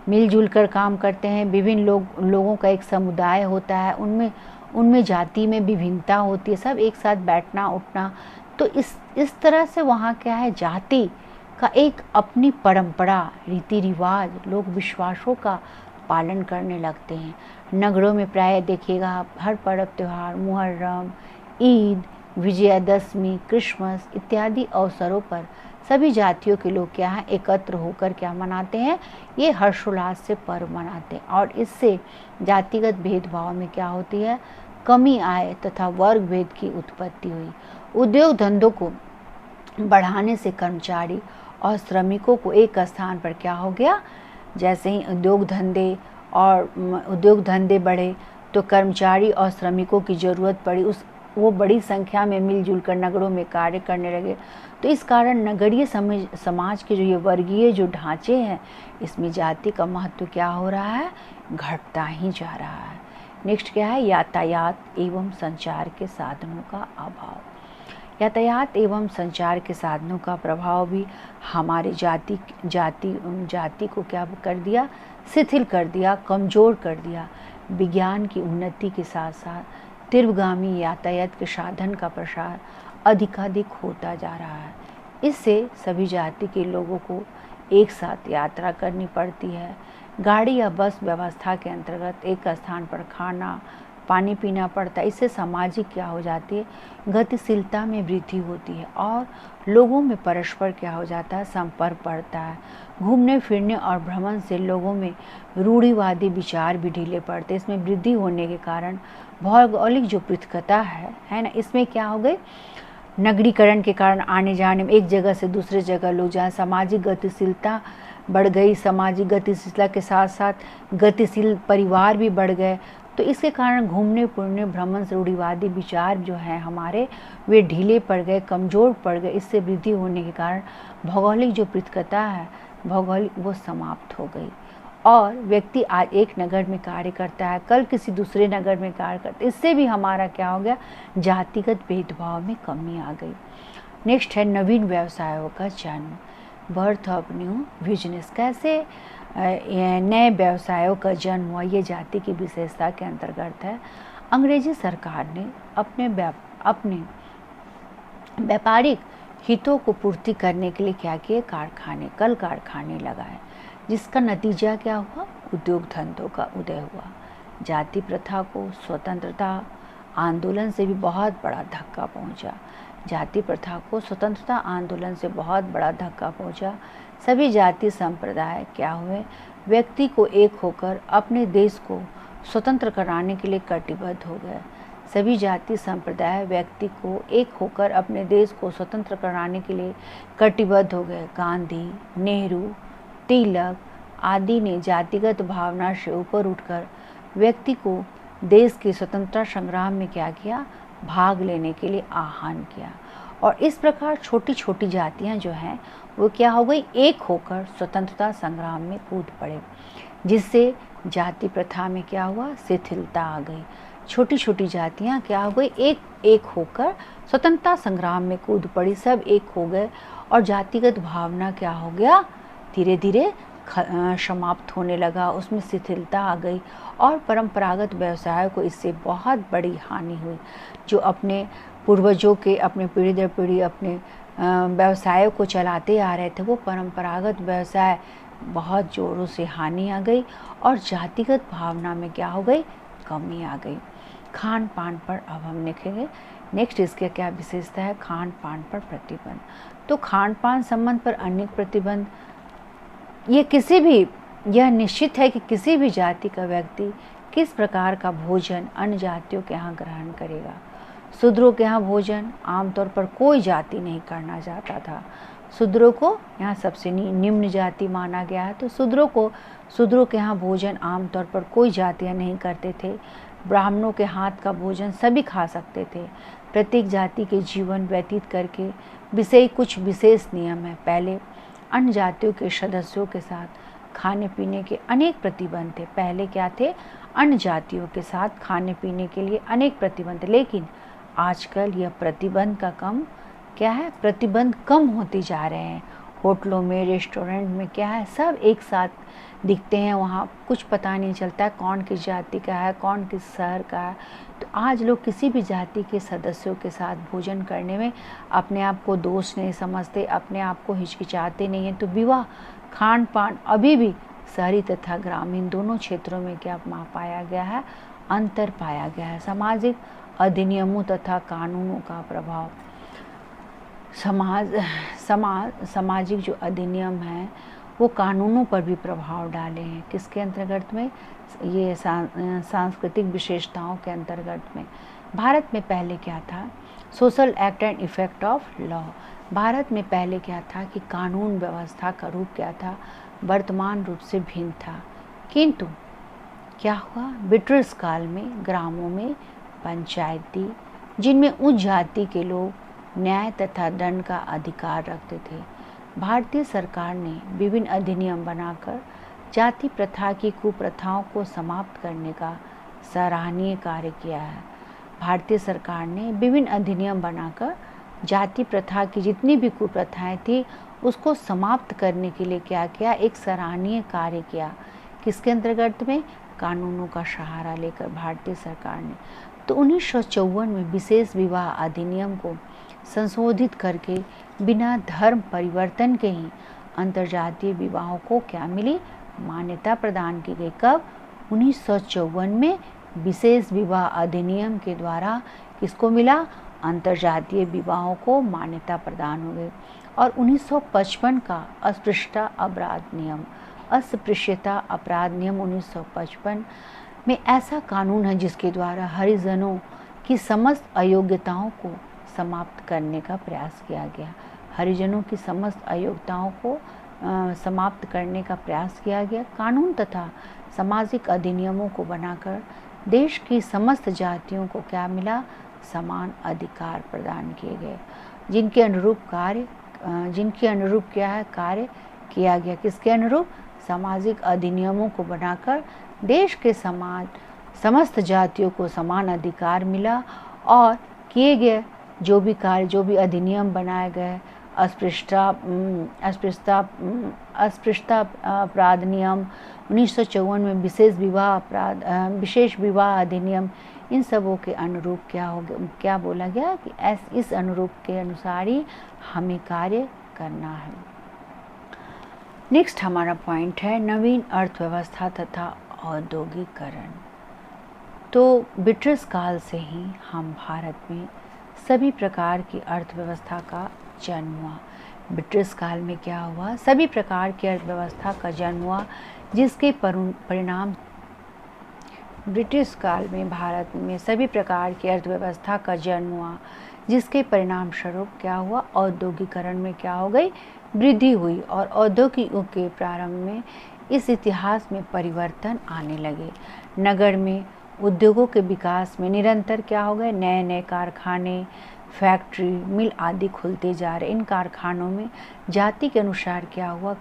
A: मिलजुल कर काम करते हैं। विभिन्न लोगों का एक समुदाय होता है, उनमें जाति में विभिन्नता होती है, सब एक साथ बैठना उठना। तो इस तरह से वहाँ क्या है, जाति का एक अपनी परंपरा, रीति रिवाज, लोक विश्वासों का पालन करने लगते हैं। नगरों में प्राय देखिएगा हर पर्व त्यौहार, मुहर्रम, ईद, विजयादशमी, क्रिसमस इत्यादि अवसरों पर सभी जातियों के लोग क्या हैं, एकत्र होकर क्या मनाते हैं, ये हर्षोल्लास से पर्व मनाते हैं। और इससे जातिगत भेदभाव में क्या होती है, कमी आए तथा वर्ग भेद की उत्पत्ति हुई। उद्योग धंधों को बढ़ाने से कर्मचारी और श्रमिकों को एक स्थान पर क्या हो गया, जैसे ही उद्योग धंधे बढ़े तो कर्मचारी और श्रमिकों की ज़रूरत पड़ी, वो बड़ी संख्या में मिलजुल कर नगरों में कार्य करने लगे। तो इस कारण नगरीय समाज के जो ये वर्गीय जो ढांचे हैं, इसमें जाति का महत्व क्या हो रहा है, घटता ही जा रहा है। नेक्स्ट क्या है, यातायात एवं संचार के साधनों का अभाव। यातायात एवं संचार के साधनों का प्रभाव भी हमारे जाति को क्या कर दिया, शिथिल कर दिया, कमज़ोर कर दिया। विज्ञान की उन्नति के साथ साथ तीव्रगामी यातायात के साधन का प्रसार अधिकाधिक होता जा रहा है। इससे सभी जाति के लोगों को एक साथ यात्रा करनी पड़ती है। गाड़ी या बस व्यवस्था के अंतर्गत एक स्थान पर खाना, पानी पीना पड़ता है। इससे सामाजिक क्या हो जाती है, गतिशीलता में वृद्धि होती है और लोगों में परस्पर क्या हो जाता है, संपर्क बढ़ता है। घूमने फिरने और भ्रमण से लोगों में रूढ़िवादी विचार भी ढीले पड़ते हैं। इसमें वृद्धि होने के कारण भौगोलिक जो पृथकता है ना, इसमें क्या हो गई, नगरीकरण के कारण आने जाने में एक जगह से दूसरे जगह लोग जाए, सामाजिक गतिशीलता बढ़ गई। सामाजिक गतिशीलता के साथ साथ गतिशील परिवार भी बढ़ गए। तो इसके कारण घूमने फिरने भ्रमण से रूढ़िवादी विचार जो है हमारे, वे ढीले पड़ गए, कमज़ोर पड़ गए। इससे वृद्धि होने के कारण भौगोलिक जो पृथकता है, भौगोलिक, वो समाप्त हो गई। और व्यक्ति आज एक नगर में कार्य करता है, कल किसी दूसरे नगर में कार्य करता है। इससे भी हमारा क्या हो गया, जातिगत भेदभाव में कमी आ गई। नेक्स्ट है नवीन व्यवसायों का जन्म, बर्थ ऑफ न्यू बिजनेस। कैसे नए व्यवसायों का जन्म हुआ, ये जाति की विशेषता के अंतर्गत है। अंग्रेजी सरकार ने अपने व्यापारिक हितों को पूर्ति करने के लिए क्या किए, कारखाने, कल कारखाने लगाए, जिसका नतीजा क्या हुआ, उद्योग धंधों का उदय हुआ। जाति प्रथा को स्वतंत्रता आंदोलन से भी बहुत बड़ा धक्का पहुंचा। जाति प्रथा को स्वतंत्रता आंदोलन से बहुत बड़ा धक्का पहुंचा। सभी जाति संप्रदाय क्या हुए, व्यक्ति को एक होकर अपने देश को स्वतंत्र कराने के लिए कटिबद्ध हो गए। सभी जाति संप्रदाय व्यक्ति को एक होकर अपने देश को स्वतंत्र कराने के लिए कटिबद्ध हो गए। गांधी, नेहरू, तिलक आदि ने जातिगत भावना से ऊपर उठकर व्यक्ति को देश के स्वतंत्रता संग्राम में क्या किया, भाग लेने के लिए आह्वान किया। और इस प्रकार छोटी छोटी जातियां जो हैं वो क्या हो गई, एक होकर स्वतंत्रता संग्राम में कूद पड़े, जिससे जाति प्रथा में क्या हुआ, शिथिलता आ गई। छोटी छोटी जातियां क्या हो गई, एक होकर स्वतंत्रता संग्राम में कूद पड़ी, सब एक हो गए और जातिगत भावना क्या हो गया, धीरे धीरे समाप्त होने लगा, उसमें शिथिलता आ गई और परंपरागत व्यवसाय को इससे बहुत बड़ी हानि हुई। जो अपने पूर्वजों के अपने पीढ़ी दर पीढ़ी अपने व्यवसाय को चलाते आ रहे थे, वो परंपरागत व्यवसाय बहुत ज़ोरों से हानि आ गई और जातिगत भावना में क्या हो गई, कमी आ गई। खान पान पर अब हम देखेंगे। नेक्स्ट इसके क्या विशेषता है, खान पान पर प्रतिबंध। तो खान पान संबंध पर अनेक प्रतिबंध, यह निश्चित है कि किसी भी जाति का व्यक्ति किस प्रकार का भोजन अन्य जातियों के यहाँ ग्रहण करेगा। शूद्रों के यहाँ भोजन आमतौर पर कोई जाति नहीं करना चाहता था। शूद्रों को यहाँ सबसे निम्न जाति माना गया है, तो शूद्रों के यहाँ भोजन आमतौर पर कोई जातियाँ नहीं करते थे। ब्राह्मणों के हाथ का भोजन सभी खा सकते थे। प्रत्येक जाति के जीवन व्यतीत करके विषय कुछ विशेष नियम है। पहले अन्य जातियों के सदस्यों के साथ खाने पीने के अनेक प्रतिबंध थे। पहले क्या थे, अन्य जातियों के साथ खाने पीने के लिए अनेक प्रतिबंध थे, लेकिन आजकल यह प्रतिबंध कम होते जा रहे हैं। होटलों में, रेस्टोरेंट में क्या है, सब एक साथ दिखते हैं, वहाँ कुछ पता नहीं चलता है कौन किस जाति का है, कौन किस शहर का है। तो आज लोग किसी भी जाति के सदस्यों के साथ भोजन करने में अपने आप को दोष नहीं समझते, अपने आप को हिचकिचाते नहीं हैं। तो विवाह खान पान अभी भी शहरी तथा ग्रामीण दोनों क्षेत्रों में क्या पाया गया है, अंतर पाया गया है। सामाजिक अधिनियमों तथा कानूनों का प्रभाव, सामाजिक जो अधिनियम है वो कानूनों पर भी प्रभाव डाले हैं। किसके अंतर्गत में, ये सांस्कृतिक विशेषताओं के अंतर्गत में। भारत में पहले क्या था, social act and effect of law. Bharat में पहले क्या था कि कानून व्यवस्था का रूप क्या था, वर्तमान रूप से भिन्न था। किंतु क्या हुआ, ब्रिटिश काल में ग्रामों में पंचायती, जिनमें उच्च जाति के लोग न्याय तथा दंड का अधिकार रखते थे। भारतीय सरकार ने विभिन्न अधिनियम बनाकर जाति प्रथा की कुप्रथाओं को समाप्त करने का सराहनीय कार्य किया है। भारतीय सरकार ने विभिन्न अधिनियम बनाकर जाति प्रथा की जितनी भी कुप्रथाएं थी उसको समाप्त करने के लिए क्या किया, एक सराहनीय कार्य किया। किसके अंतर्गत में, कानूनों का सहारा लेकर भारतीय सरकार ने। तो 1954 में विशेष विवाह अधिनियम को संशोधित करके बिना धर्म परिवर्तन के ही अंतर्जातीय विवाहों को क्या मिली, मान्यता प्रदान की गई। कब, 1954 में विशेष विवाह अधिनियम के द्वारा किसको मिला? अंतर्जातीय विवाहों को मान्यता प्रदान हो गई। और 1955 का अस्पृश्यता अपराध नियम 1955 में ऐसा कानून है जिसके द्वारा हरिजनों की समस्त अयोग्यताओं को समाप्त करने का प्रयास किया गया। हरिजनों की समस्त अयोग्यताओं को समाप्त करने का प्रयास किया गया। कानून तथा सामाजिक अधिनियमों को बनाकर देश की समस्त जातियों को क्या मिला? समान अधिकार प्रदान किए गए, जिनके अनुरूप कार्य किया गया। किसके अनुरूप? सामाजिक अधिनियमों को बनाकर देश के समस्त जातियों को समान अधिकार मिला। और किए गए जो भी कार्य, जो भी अधिनियम बनाए गए, अस्पृश्यता अपराध नियम 1954 में विशेष विवाह अधिनियम, इन सबों के अनुरूप क्या बोला गया कि इस अनुरूप के अनुसार ही हमें कार्य करना है। नेक्स्ट हमारा पॉइंट है नवीन अर्थव्यवस्था तथा औद्योगिकरण। तो ब्रिटिश काल से ही हम भारत में सभी प्रकार की अर्थव्यवस्था का जन्म हुआ। ब्रिटिश काल में क्या हुआ? सभी प्रकार की अर्थव्यवस्था का जन्म हुआ, जिसके परिणाम ब्रिटिश काल में भारत में सभी प्रकार की अर्थव्यवस्था का जन्म हुआ, जिसके परिणाम स्वरूप क्या हुआ? औद्योगिकरण में क्या हो गई? वृद्धि हुई। और औद्योगिक युग के प्रारंभ में इस इतिहास में परिवर्तन आने लगे। नगर में उद्योगों के विकास में निरंतर क्या हो गए? नए नए कारखाने, फैक्ट्री, मिल आदि खुलते जा रहे। इन कारखानों में जाति के अनुसार क्या हुआ?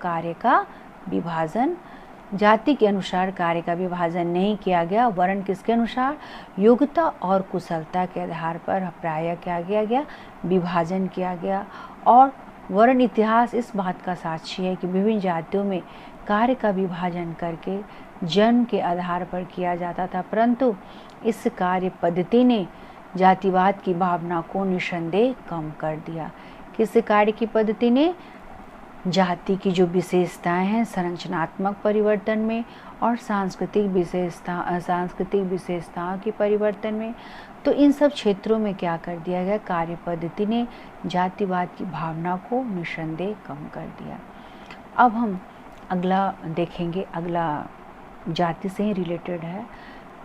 A: जाति के अनुसार कार्य का विभाजन नहीं किया गया। वर्ण किसके अनुसार? योग्यता और कुशलता के आधार पर प्रायः क्या किया गया? विभाजन किया गया। और वर्ण इतिहास इस बात का साक्षी है कि विभिन्न जातियों में कार्य का विभाजन करके जन्म के आधार पर किया जाता था, परंतु इस कार्य पद्धति ने जातिवाद की भावना को निसंदेह कम कर दिया। किस कार्य की पद्धति ने? जाति की जो विशेषताएं हैं संरचनात्मक परिवर्तन में और सांस्कृतिक विशेषताओं के परिवर्तन में, तो इन सब क्षेत्रों में क्या कर दिया गया? कार्य पद्धति ने जातिवाद की भावना को निसंदेह कम कर दिया। अब हम अगला देखेंगे, अगला जाति से ही रिलेटेड है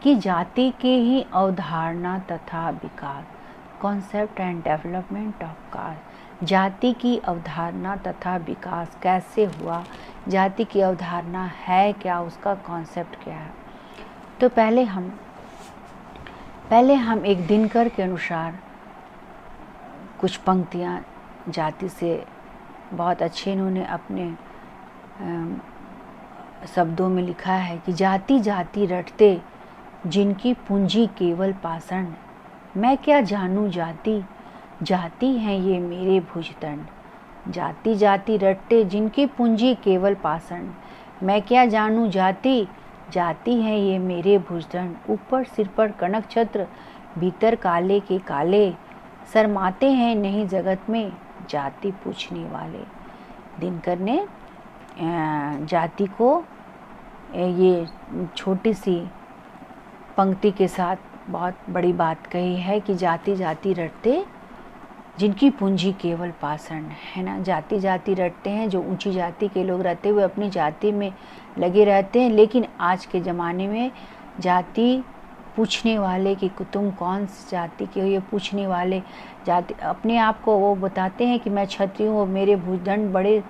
A: कि जाति के ही अवधारणा तथा विकास, concept and development of caste. जाति की अवधारणा तथा विकास कैसे हुआ? जाति की अवधारणा है क्या? उसका कॉन्सेप्ट क्या है? तो पहले हम एक दिनकर के अनुसार कुछ पंक्तियाँ जाति से बहुत अच्छे इन्होंने अपने शब्दों में लिखा है कि जाति जाति रटते जिनकी पूंजी केवल पाषाण, मैं क्या जानूं जाति, जाति हैं ये मेरे भुजदंड। जाति जाति रटते जिनकी पूंजी केवल पाषाण, मैं क्या जानूं जाति, जाति हैं ये मेरे भुजदंड। ऊपर सिर पर कनक छत्र, भीतर काले के काले, शर्माते हैं नहीं जगत में जाति पूछने वाले। दिनकर ने जाति को ये छोटी सी पंक्ति के साथ बहुत बड़ी बात कही है कि जाति जाति रटते जिनकी पूंजी केवल पाषाण, है ना। जाति जाति रटते हैं, जो ऊंची जाति के लोग रहते हुए अपनी जाति में लगे रहते हैं, लेकिन आज के ज़माने में जाति पूछने वाले कि तुम कौन सी जाति के हो, ये पूछने वाले जाति अपने आप को वो बताते हैं कि मैं क्षत्रिय हूँ, मेरे भुजदंड बड़े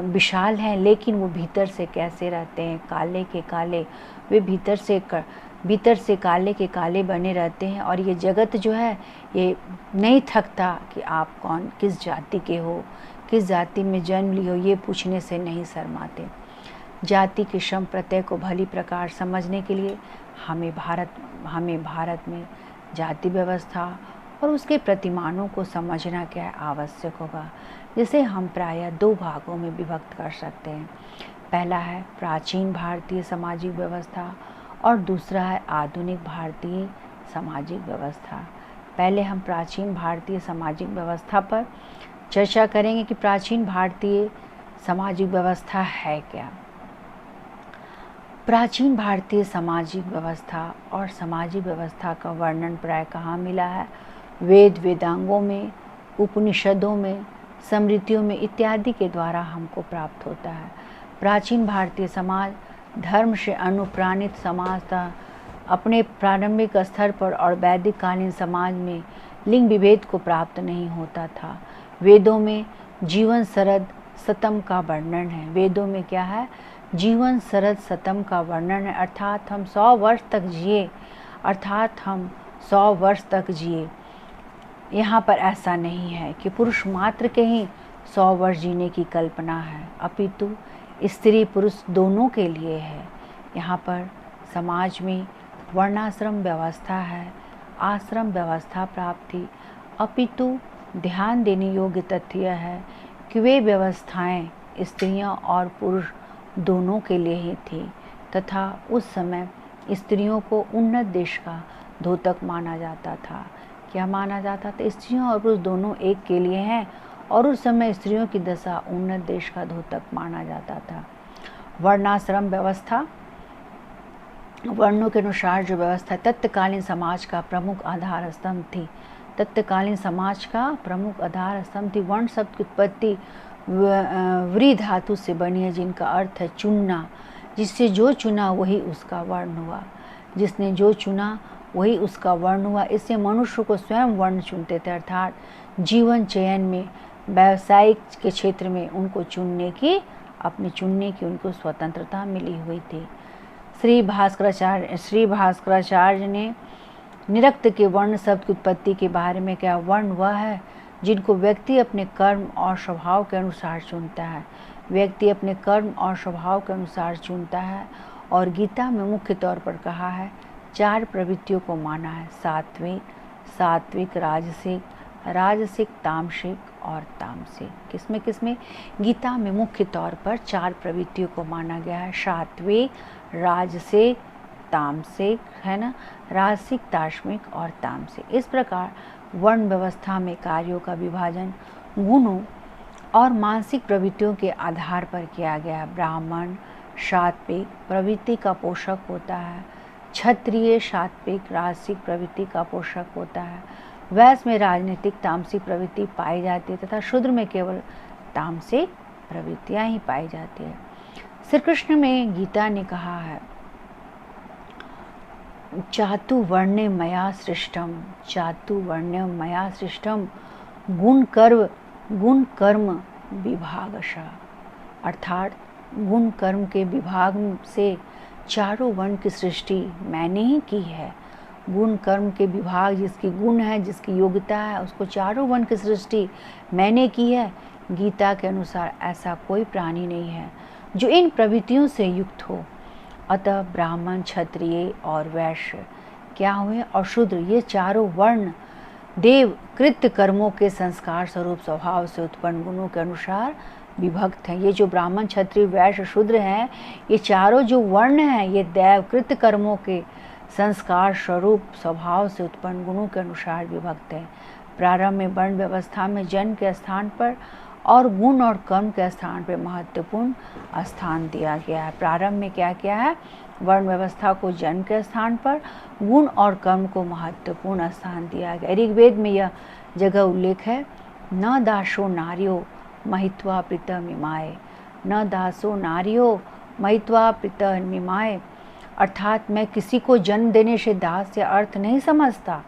A: विशाल हैं, लेकिन वो भीतर से कैसे रहते हैं? काले के काले। वे भीतर से काले के काले बने रहते हैं। और ये जगत जो है ये नहीं थकता कि आप किस जाति के हो, किस जाति में जन्म लिए हो, ये पूछने से नहीं शर्माते। जाति के श्रम प्रत्यय को भली प्रकार समझने के लिए हमें भारत में जाति व्यवस्था और उसके प्रतिमानों को समझना क्या आवश्यक होगा, जिसे हम प्रायः दो भागों में विभक्त कर सकते हैं। पहला है प्राचीन भारतीय सामाजिक व्यवस्था और दूसरा है आधुनिक भारतीय सामाजिक व्यवस्था। पहले हम प्राचीन भारतीय सामाजिक व्यवस्था पर चर्चा करेंगे कि प्राचीन भारतीय सामाजिक व्यवस्था है क्या। प्राचीन भारतीय सामाजिक व्यवस्था और सामाजिक व्यवस्था का वर्णन प्राय कहाँ मिला है? वेद, वेदांगों में, उपनिषदों में, स्मृतियों में इत्यादि के द्वारा हमको प्राप्त होता है। प्राचीन भारतीय समाज धर्म से अनुप्राणित समाज था। अपने प्रारंभिक स्तर पर और वैदिक कालीन समाज में लिंग विभेद को प्राप्त नहीं होता था। वेदों में जीवन शरद सतम का वर्णन है। वेदों में क्या है? जीवन शरद सतम का वर्णन है, अर्थात हम 100 वर्ष तक जिए, अर्थात हम 100 वर्ष तक जिए। यहाँ पर ऐसा नहीं है कि पुरुष मात्र के ही 100 वर्ष जीने की कल्पना है, अपितु स्त्री पुरुष दोनों के लिए है। यहाँ पर समाज में वर्णाश्रम व्यवस्था है, आश्रम व्यवस्था प्राप्त थी, अपितु ध्यान देने योग्य तथ्य यह है कि वे व्यवस्थाएं स्त्रियां और पुरुष दोनों के लिए ही थी तथा उस समय स्त्रियों को उन्नत देश का द्योतक माना जाता था। क्या माना जाता था? स्त्रियों और पुरुष दोनों एक के लिए हैं और उस समय स्त्रियों की दशा उन्नत देश का द्योतक माना जाता था। वर्णाश्रम व्यवस्था, वर्णों के अनुसार जो व्यवस्था तत्कालीन समाज का प्रमुख आधार स्तंभ थी। तत्कालीन समाज का प्रमुख आधार स्तंभ थी। वर्ण शब्द की उत्पत्ति व्री धातु से बनी है, जिनका अर्थ है चुनना। जिससे जो चुना वही उसका वर्ण हुआ, जिसने जो चुना वही उसका वर्ण हुआ। इससे मनुष्य को स्वयं वर्ण चुनते थे, अर्थात जीवन चयन में, व्यवसायिक के क्षेत्र में उनको चुनने की, अपने चुनने की उनको स्वतंत्रता मिली हुई थी। श्री भास्कराचार्य ने निरक्त के वर्ण शब्द की उत्पत्ति के बारे में क्या? वर्ण वह है जिनको व्यक्ति अपने कर्म और स्वभाव के अनुसार चुनता है। व्यक्ति अपने कर्म और स्वभाव के अनुसार चुनता है। और गीता में मुख्य तौर पर कहा है 4 प्रवृत्तियों को माना है, सात्विक, राजसिक, तामसिक और तामसिक। किसमें? गीता में मुख्य तौर पर 4 प्रवृत्तियों को माना गया है, सात्विक, राजसिक, तामसिक, है ना, राजसिक, तामसिक और तामसिक। इस प्रकार वर्ण व्यवस्था में कार्यों का विभाजन गुणों और मानसिक प्रवृत्तियों के आधार पर किया गया। ब्राह्मण सात्विक प्रवृत्ति का पोषक होता है, क्षत्रिय सात्विक राजसिक प्रवृत्ति का पोषक होता है, वैश्य में राजनीतिक तामसिक प्रवृत्ति पाई जाती है तथा शूद्र में केवल तामसिक प्रवृत्तियां ही पाई जाती है। श्री कृष्ण में गीता ने कहा है चातुर्वर्ण्य मया सृष्टम गुण कर्म विभागशः, अर्थात गुण कर्म के विभाग से 4 वर्ण की सृष्टि मैंने ही की है। गुण कर्म के विभाग, जिसकी गुण है, जिसकी योग्यता है, उसको 4 वर्ण की सृष्टि मैंने की है। गीता के अनुसार ऐसा कोई प्राणी नहीं है जो इन प्रवृत्तियों से युक्त हो। अतः ब्राह्मण, क्षत्रिय और वैश्य क्या हुए? और शूद्र, ये 4 वर्ण देव कृत्य कर्मों के संस्कार स्वरूप स्वभाव से उत्पन्न गुणों के अनुसार विभक्त हैं। ये जो ब्राह्मण, क्षत्रिय, वैश्य, शूद्र हैं, ये 4 जो वर्ण हैं, ये दैव कृत्य कर्मों के संस्कार स्वरूप स्वभाव से उत्पन्न गुणों के अनुसार विभक्त है। प्रारंभ में वर्ण व्यवस्था में जन्म के स्थान पर और गुण और कर्म के स्थान पर महत्वपूर्ण स्थान दिया गया है। प्रारंभ में क्या किया है? वर्ण व्यवस्था को जन्म के स्थान पर, गुण और कर्म को महत्वपूर्ण स्थान दिया गया। ऋग्वेद में यह जगह उल्लेख है, न दासो नार्यो महित्वा प्रीत मिमाय, न दासो नार्यो महित्वा प्रीत मिमाय, अर्थात मैं किसी को जन्म देने से दास या अर्थ नहीं समझता।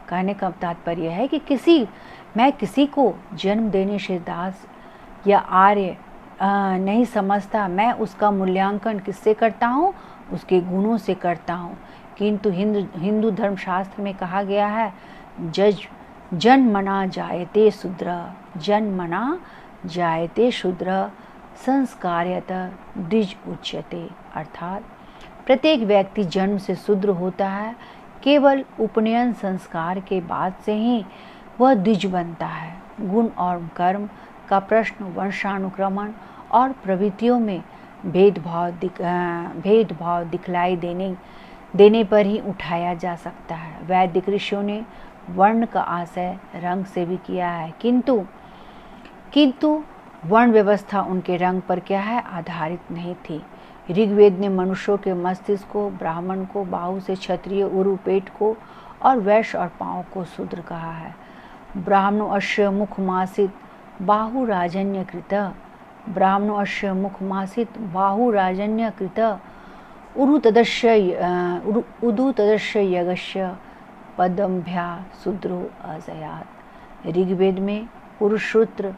A: कहने का तात्पर्य है कि मैं किसी को जन्म देने से दास या आर्य नहीं समझता। मैं उसका मूल्यांकन किससे करता हूँ? उसके गुणों से करता हूँ। किंतु हिंदू धर्मशास्त्र में कहा गया है जन्मना जायते शूद्र संस्कार्यत द्विज उच्यते, अर्थात प्रत्येक व्यक्ति जन्म से शूद्र होता है। केवल उपनयन संस्कार के बाद से ही वह द्विज बनता है। गुण और कर्म का प्रश्न वंशानुक्रमण और प्रवृत्तियों में भेदभाव दिखलाई देने पर ही उठाया जा सकता है। वैदिक ऋषियों ने वर्ण का आशय रंग से भी किया है, किंतु वर्ण व्यवस्था उनके रंग पर क्या है, आधारित नहीं थी। ऋग्वेद ने मनुष्यों के मस्तिष्क को, ब्राह्मण को बाहु से क्षत्रिय, उरु पेट को और वैश्य और पाँव को शूद्र कहा है। ब्राह्मणो अस्य मुखमासित बाहु राजन्य कृत, ब्राह्मणो अस्य मुखमासित बाहु राजन्य कृत, उरु तदस्य यगस्य पदम्भ्या शूद्रो अजयात। ऋग्वेद में पुरुष सूत्र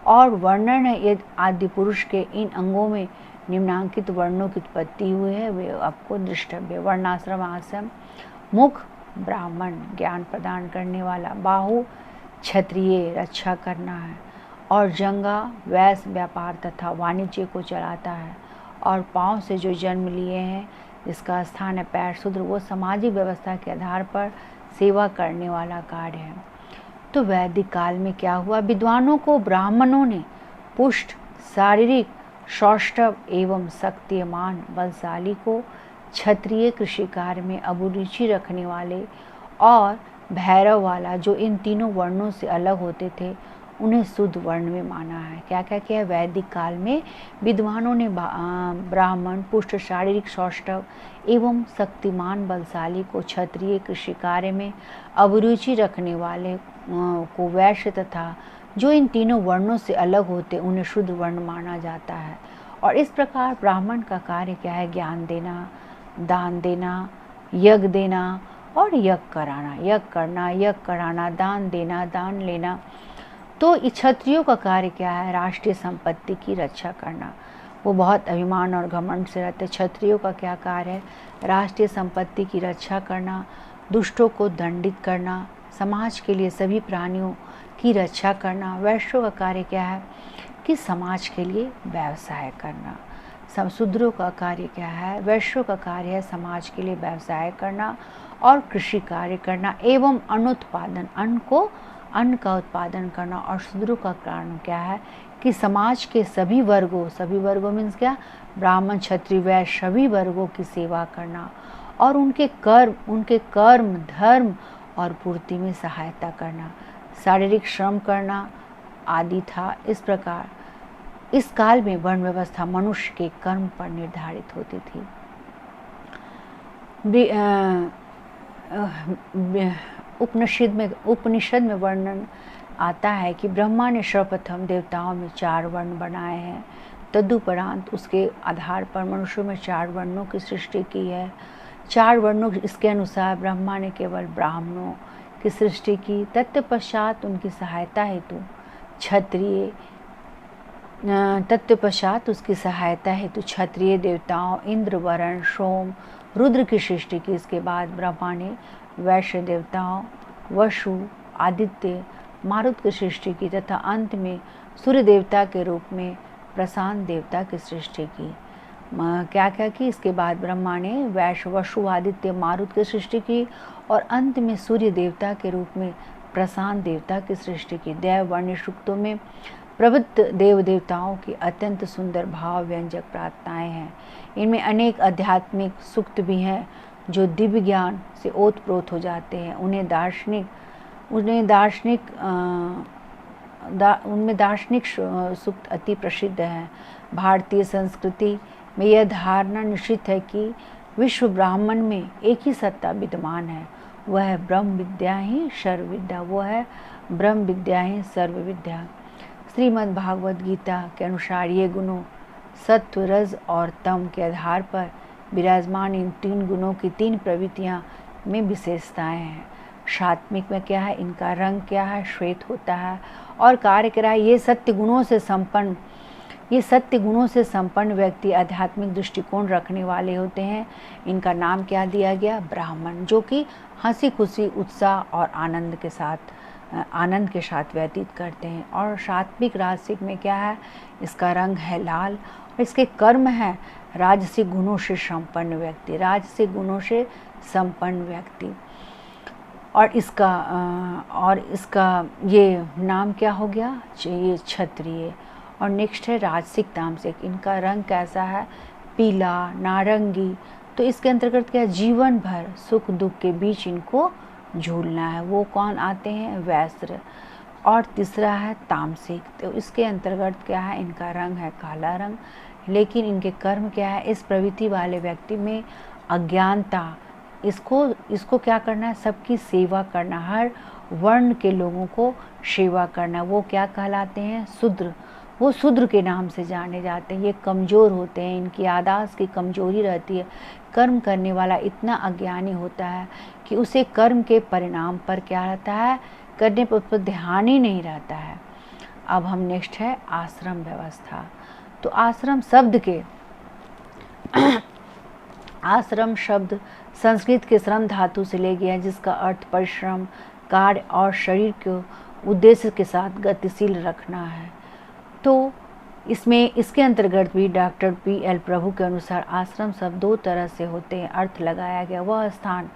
A: और वर्णन आदि पुरुष के इन अंगों में निम्नांकित वर्णों की उत्पत्ति हुई है, वे आपको दृष्टव्य। वर्णाश्रम आश्रम, मुख ब्राह्मण ज्ञान प्रदान करने वाला, बाहु क्षत्रिय रक्षा करना है, और जंगा वैश्य व्यापार तथा वाणिज्य को चलाता है, और पाँव से जो जन्म लिए हैं जिसका स्थान है पैर, शूद्र वो सामाजिक व्यवस्था के आधार पर सेवा करने वाला कार्य है। तो वैदिक काल में क्या हुआ, विद्वानों को ब्राह्मणों ने पुष्ट, शारीरिक, सौष्ठव एवं शक्तिमान बलशाली को, क्षत्रिय कृषि कार्य में अभिरुचि रखने वाले और भैरव वाला जो इन तीनों वर्णों से अलग होते थे उन्हें शुद्ध वर्ण में माना है। क्या क्या किया, वैदिक काल में विद्वानों ने ब्राह्मण, पुष्ट, शारीरिक, सौष्ठव एवं शक्तिमान बलशाली को, क्षत्रिय कृषि कार्य में अभिरुचि रखने वाले को वैश्य तथा जो इन तीनों वर्णों से अलग होते उन्हें शुद्ध वर्ण माना जाता है। और इस प्रकार ब्राह्मण का कार्य क्या है, ज्ञान देना, दान देना, यज्ञ देना और यज्ञ कराना, यज्ञ करना, यज्ञ कराना, दान देना, दान लेना। तो क्षत्रियों का कार्य क्या है, राष्ट्रीय संपत्ति की रक्षा करना, वो बहुत अभिमान और घमंड से रहते। क्षत्रियों का क्या कार्य है, राष्ट्रीय संपत्ति की रक्षा करना, दुष्टों को दंडित करना, समाज के लिए सभी प्राणियों की रक्षा करना। वैश्यों का कार्य क्या है कि समाज के लिए व्यवसाय करना। शूद्रों का कार्य क्या है, वैश्यों का कार्य है समाज के लिए व्यवसाय करना और कृषि कार्य करना एवं अनुत्पादन, अन्न का उत्पादन करना। और शूद्रों का कारण क्या है कि समाज के सभी वर्गों मीन्स क्या, ब्राह्मण, क्षत्रिय, वैश्य सभी वर्गों की सेवा करना और उनके कर्म, धर्म और पूर्ति में सहायता करना, शारीरिक श्रम करना आदि था। इस प्रकार इस काल में वर्ण व्यवस्था मनुष्य के कर्म पर निर्धारित होती थी। उपनिषद में वर्णन आता है कि ब्रह्मा ने सर्वप्रथम देवताओं में 4 वर्ण बनाए हैं, तदुपरांत उसके आधार पर मनुष्यों में 4 वर्णों की सृष्टि की है। 4 वर्णों इसके अनुसार ब्रह्मा ने केवल ब्राह्मणों की सृष्टि की, तत्पश्चात उनकी सहायता हेतु क्षत्रिय देवताओं इंद्र, वरुण, सोम, रुद्र की सृष्टि की। इसके बाद ब्रह्मा ने वैश्य देवताओं वसु, आदित्य, मारुत की सृष्टि की तथा अंत में सूर्य देवता के रूप में प्रशांत देवता की सृष्टि की। क्या क्या की, इसके बाद ब्रह्मा ने वैश्य, वसु, आदित्य, मारुत की सृष्टि की और अंत में सूर्य देवता के रूप में प्रशांत देवता की सृष्टि की। देव वर्ण्य सूक्तों में प्रवृत्त देव देवताओं की अत्यंत सुंदर भाव व्यंजक प्रार्थनाएं हैं। इनमें अनेक आध्यात्मिक सूक्त भी हैं जो दिव्य ज्ञान से ओतप्रोत हो जाते हैं। उनमें दार्शनिक सूक्त अति प्रसिद्ध हैं। भारतीय संस्कृति में यह धारणा निश्चित है कि विश्व ब्राह्मण में एक ही सत्ता विद्यमान है, वह है ब्रह्म विद्या ही सर्वविद्या, वो है ब्रह्म विद्या ही सर्वविद्या। श्रीमद् भागवत गीता के अनुसार ये गुणों सत्व, रज और तम के आधार पर विराजमान इन 3 गुणों की 3 प्रवृत्तियाँ में विशेषताएं हैं। सात्विक में क्या है, इनका रंग क्या है, श्वेत होता है और कार्य क्या है, ये सत्य गुणों से संपन्न व्यक्ति आध्यात्मिक दृष्टिकोण रखने वाले होते हैं। इनका नाम क्या दिया गया, ब्राह्मण, जो कि हंसी खुशी, उत्साह और आनंद के साथ व्यतीत करते हैं। और सात्विक राजसिक में क्या है, इसका रंग है लाल और इसके कर्म है राजसिक गुणों से संपन्न व्यक्ति। और इसका ये नाम क्या हो गया, ये क्षत्रिय। और नेक्स्ट है राजसिक तामसिक, इनका रंग कैसा है, पीला, नारंगी। तो इसके अंतर्गत क्या, जीवन भर सुख दुख के बीच इनको झूलना है। वो कौन आते हैं, वैश्य। और तीसरा है तामसिक। तो इसके अंतर्गत क्या है, इनका रंग है काला रंग, लेकिन इनके कर्म क्या है, इस प्रवृत्ति वाले व्यक्ति में अज्ञानता, इसको क्या करना है, सबकी सेवा करना, हर वर्ण के लोगों को सेवा करना। वो क्या कहलाते हैं, शूद्र। वो शूद्र के नाम से जाने जाते हैं। ये कमज़ोर होते हैं, इनकी याददाश्त की कमज़ोरी रहती है। कर्म करने वाला इतना अज्ञानी होता है कि उसे कर्म के परिणाम पर क्या रहता है, करने पर उस पर ध्यान ही नहीं रहता है। अब हम नेक्स्ट है आश्रम व्यवस्था। तो आश्रम शब्द के आश्रम शब्द संस्कृत के श्रम धातु से ले गया है, जिसका अर्थ परिश्रम, कार्य और शरीर को उद्देश्य के साथ गतिशील रखना है। तो इसके अंतर्गत भी डॉक्टर P.L. प्रभु के अनुसार आश्रम शब्द दो तरह से होते हैं। अर्थ लगाया गया वह स्थान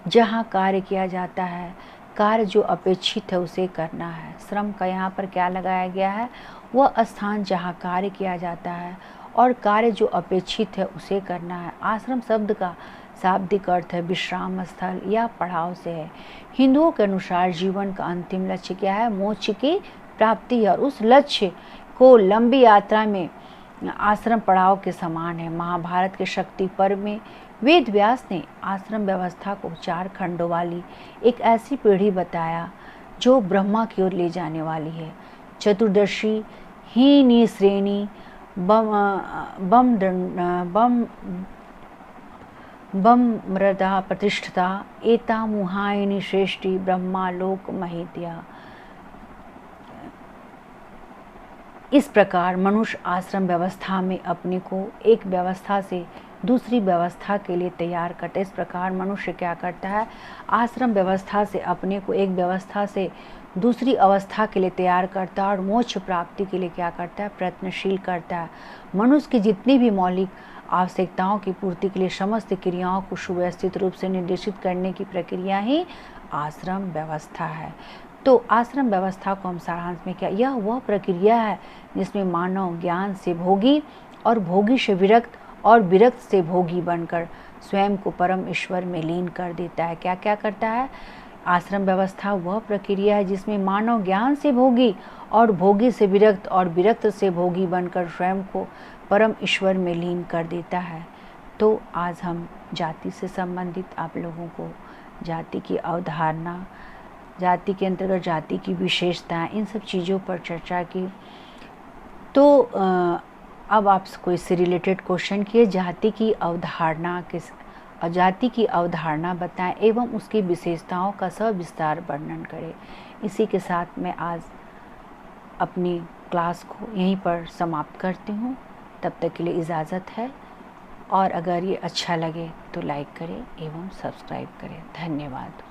A: जहाँ कार्य किया जाता है, कार्य जो अपेक्षित है उसे करना है। श्रम का यहाँ पर क्या लगाया गया है, वह स्थान जहाँ कार्य किया जाता है और कार्य जो अपेक्षित है उसे करना है। आश्रम शब्द का शाब्दिक अर्थ है विश्राम स्थल या पड़ाव से है। हिंदुओं के अनुसार जीवन का अंतिम लक्ष्य क्या है, मोक्ष की प्राप्ति है, और उस लक्ष्य को लंबी यात्रा में आश्रम पड़ाव के समान है। महाभारत के शक्ति पर्व में वेद व्यास ने आश्रम व्यवस्था को 4 खंडों वाली एक ऐसी पीढ़ी बताया जो ब्रह्मा की ओर ले जाने वाली है। चतुर्दशी हीनी श्रेणी बम मृदा प्रतिष्ठता एता मुहायिनी श्रेष्ठी ब्रह्मा लोक महित्या। इस प्रकार मनुष्य आश्रम व्यवस्था में अपने को एक व्यवस्था से दूसरी व्यवस्था के लिए तैयार करता है। इस प्रकार मनुष्य क्या करता है, आश्रम व्यवस्था से अपने को एक व्यवस्था से दूसरी अवस्था के लिए तैयार करता है और मोक्ष प्राप्ति के लिए क्या करता है, प्रयत्नशील करता है। मनुष्य की जितनी भी मौलिक आवश्यकताओं की पूर्ति के लिए समस्त क्रियाओं को सुव्यवस्थित रूप से निर्देशित करने की प्रक्रिया ही आश्रम व्यवस्था है। तो आश्रम व्यवस्था को हम सारांश में क्या, यह वह प्रक्रिया है जिसमें मानव ज्ञान से भोगी और भोगी से विरक्त और विरक्त से भोगी बनकर स्वयं को परम ईश्वर में लीन कर देता है। क्या क्या करता है, आश्रम व्यवस्था वह प्रक्रिया है जिसमें मानव ज्ञान से भोगी और भोगी से विरक्त और विरक्त से भोगी बनकर स्वयं को परम ईश्वर में लीन कर देता है। तो आज हम जाति से संबंधित आप लोगों को जाति की अवधारणा, जाति के अंतर्गत जाति की विशेषताएं, इन सब चीज़ों पर चर्चा की। तो अब आप कोई से रिलेटेड क्वेश्चन किए, जाति की अवधारणा बताएं एवं उसकी विशेषताओं का सविस्तार वर्णन करें। इसी के साथ मैं आज अपनी क्लास को यहीं पर समाप्त करती हूँ। तब तक के लिए इजाज़त है, और अगर ये अच्छा लगे तो लाइक करें एवं सब्सक्राइब करें। धन्यवाद।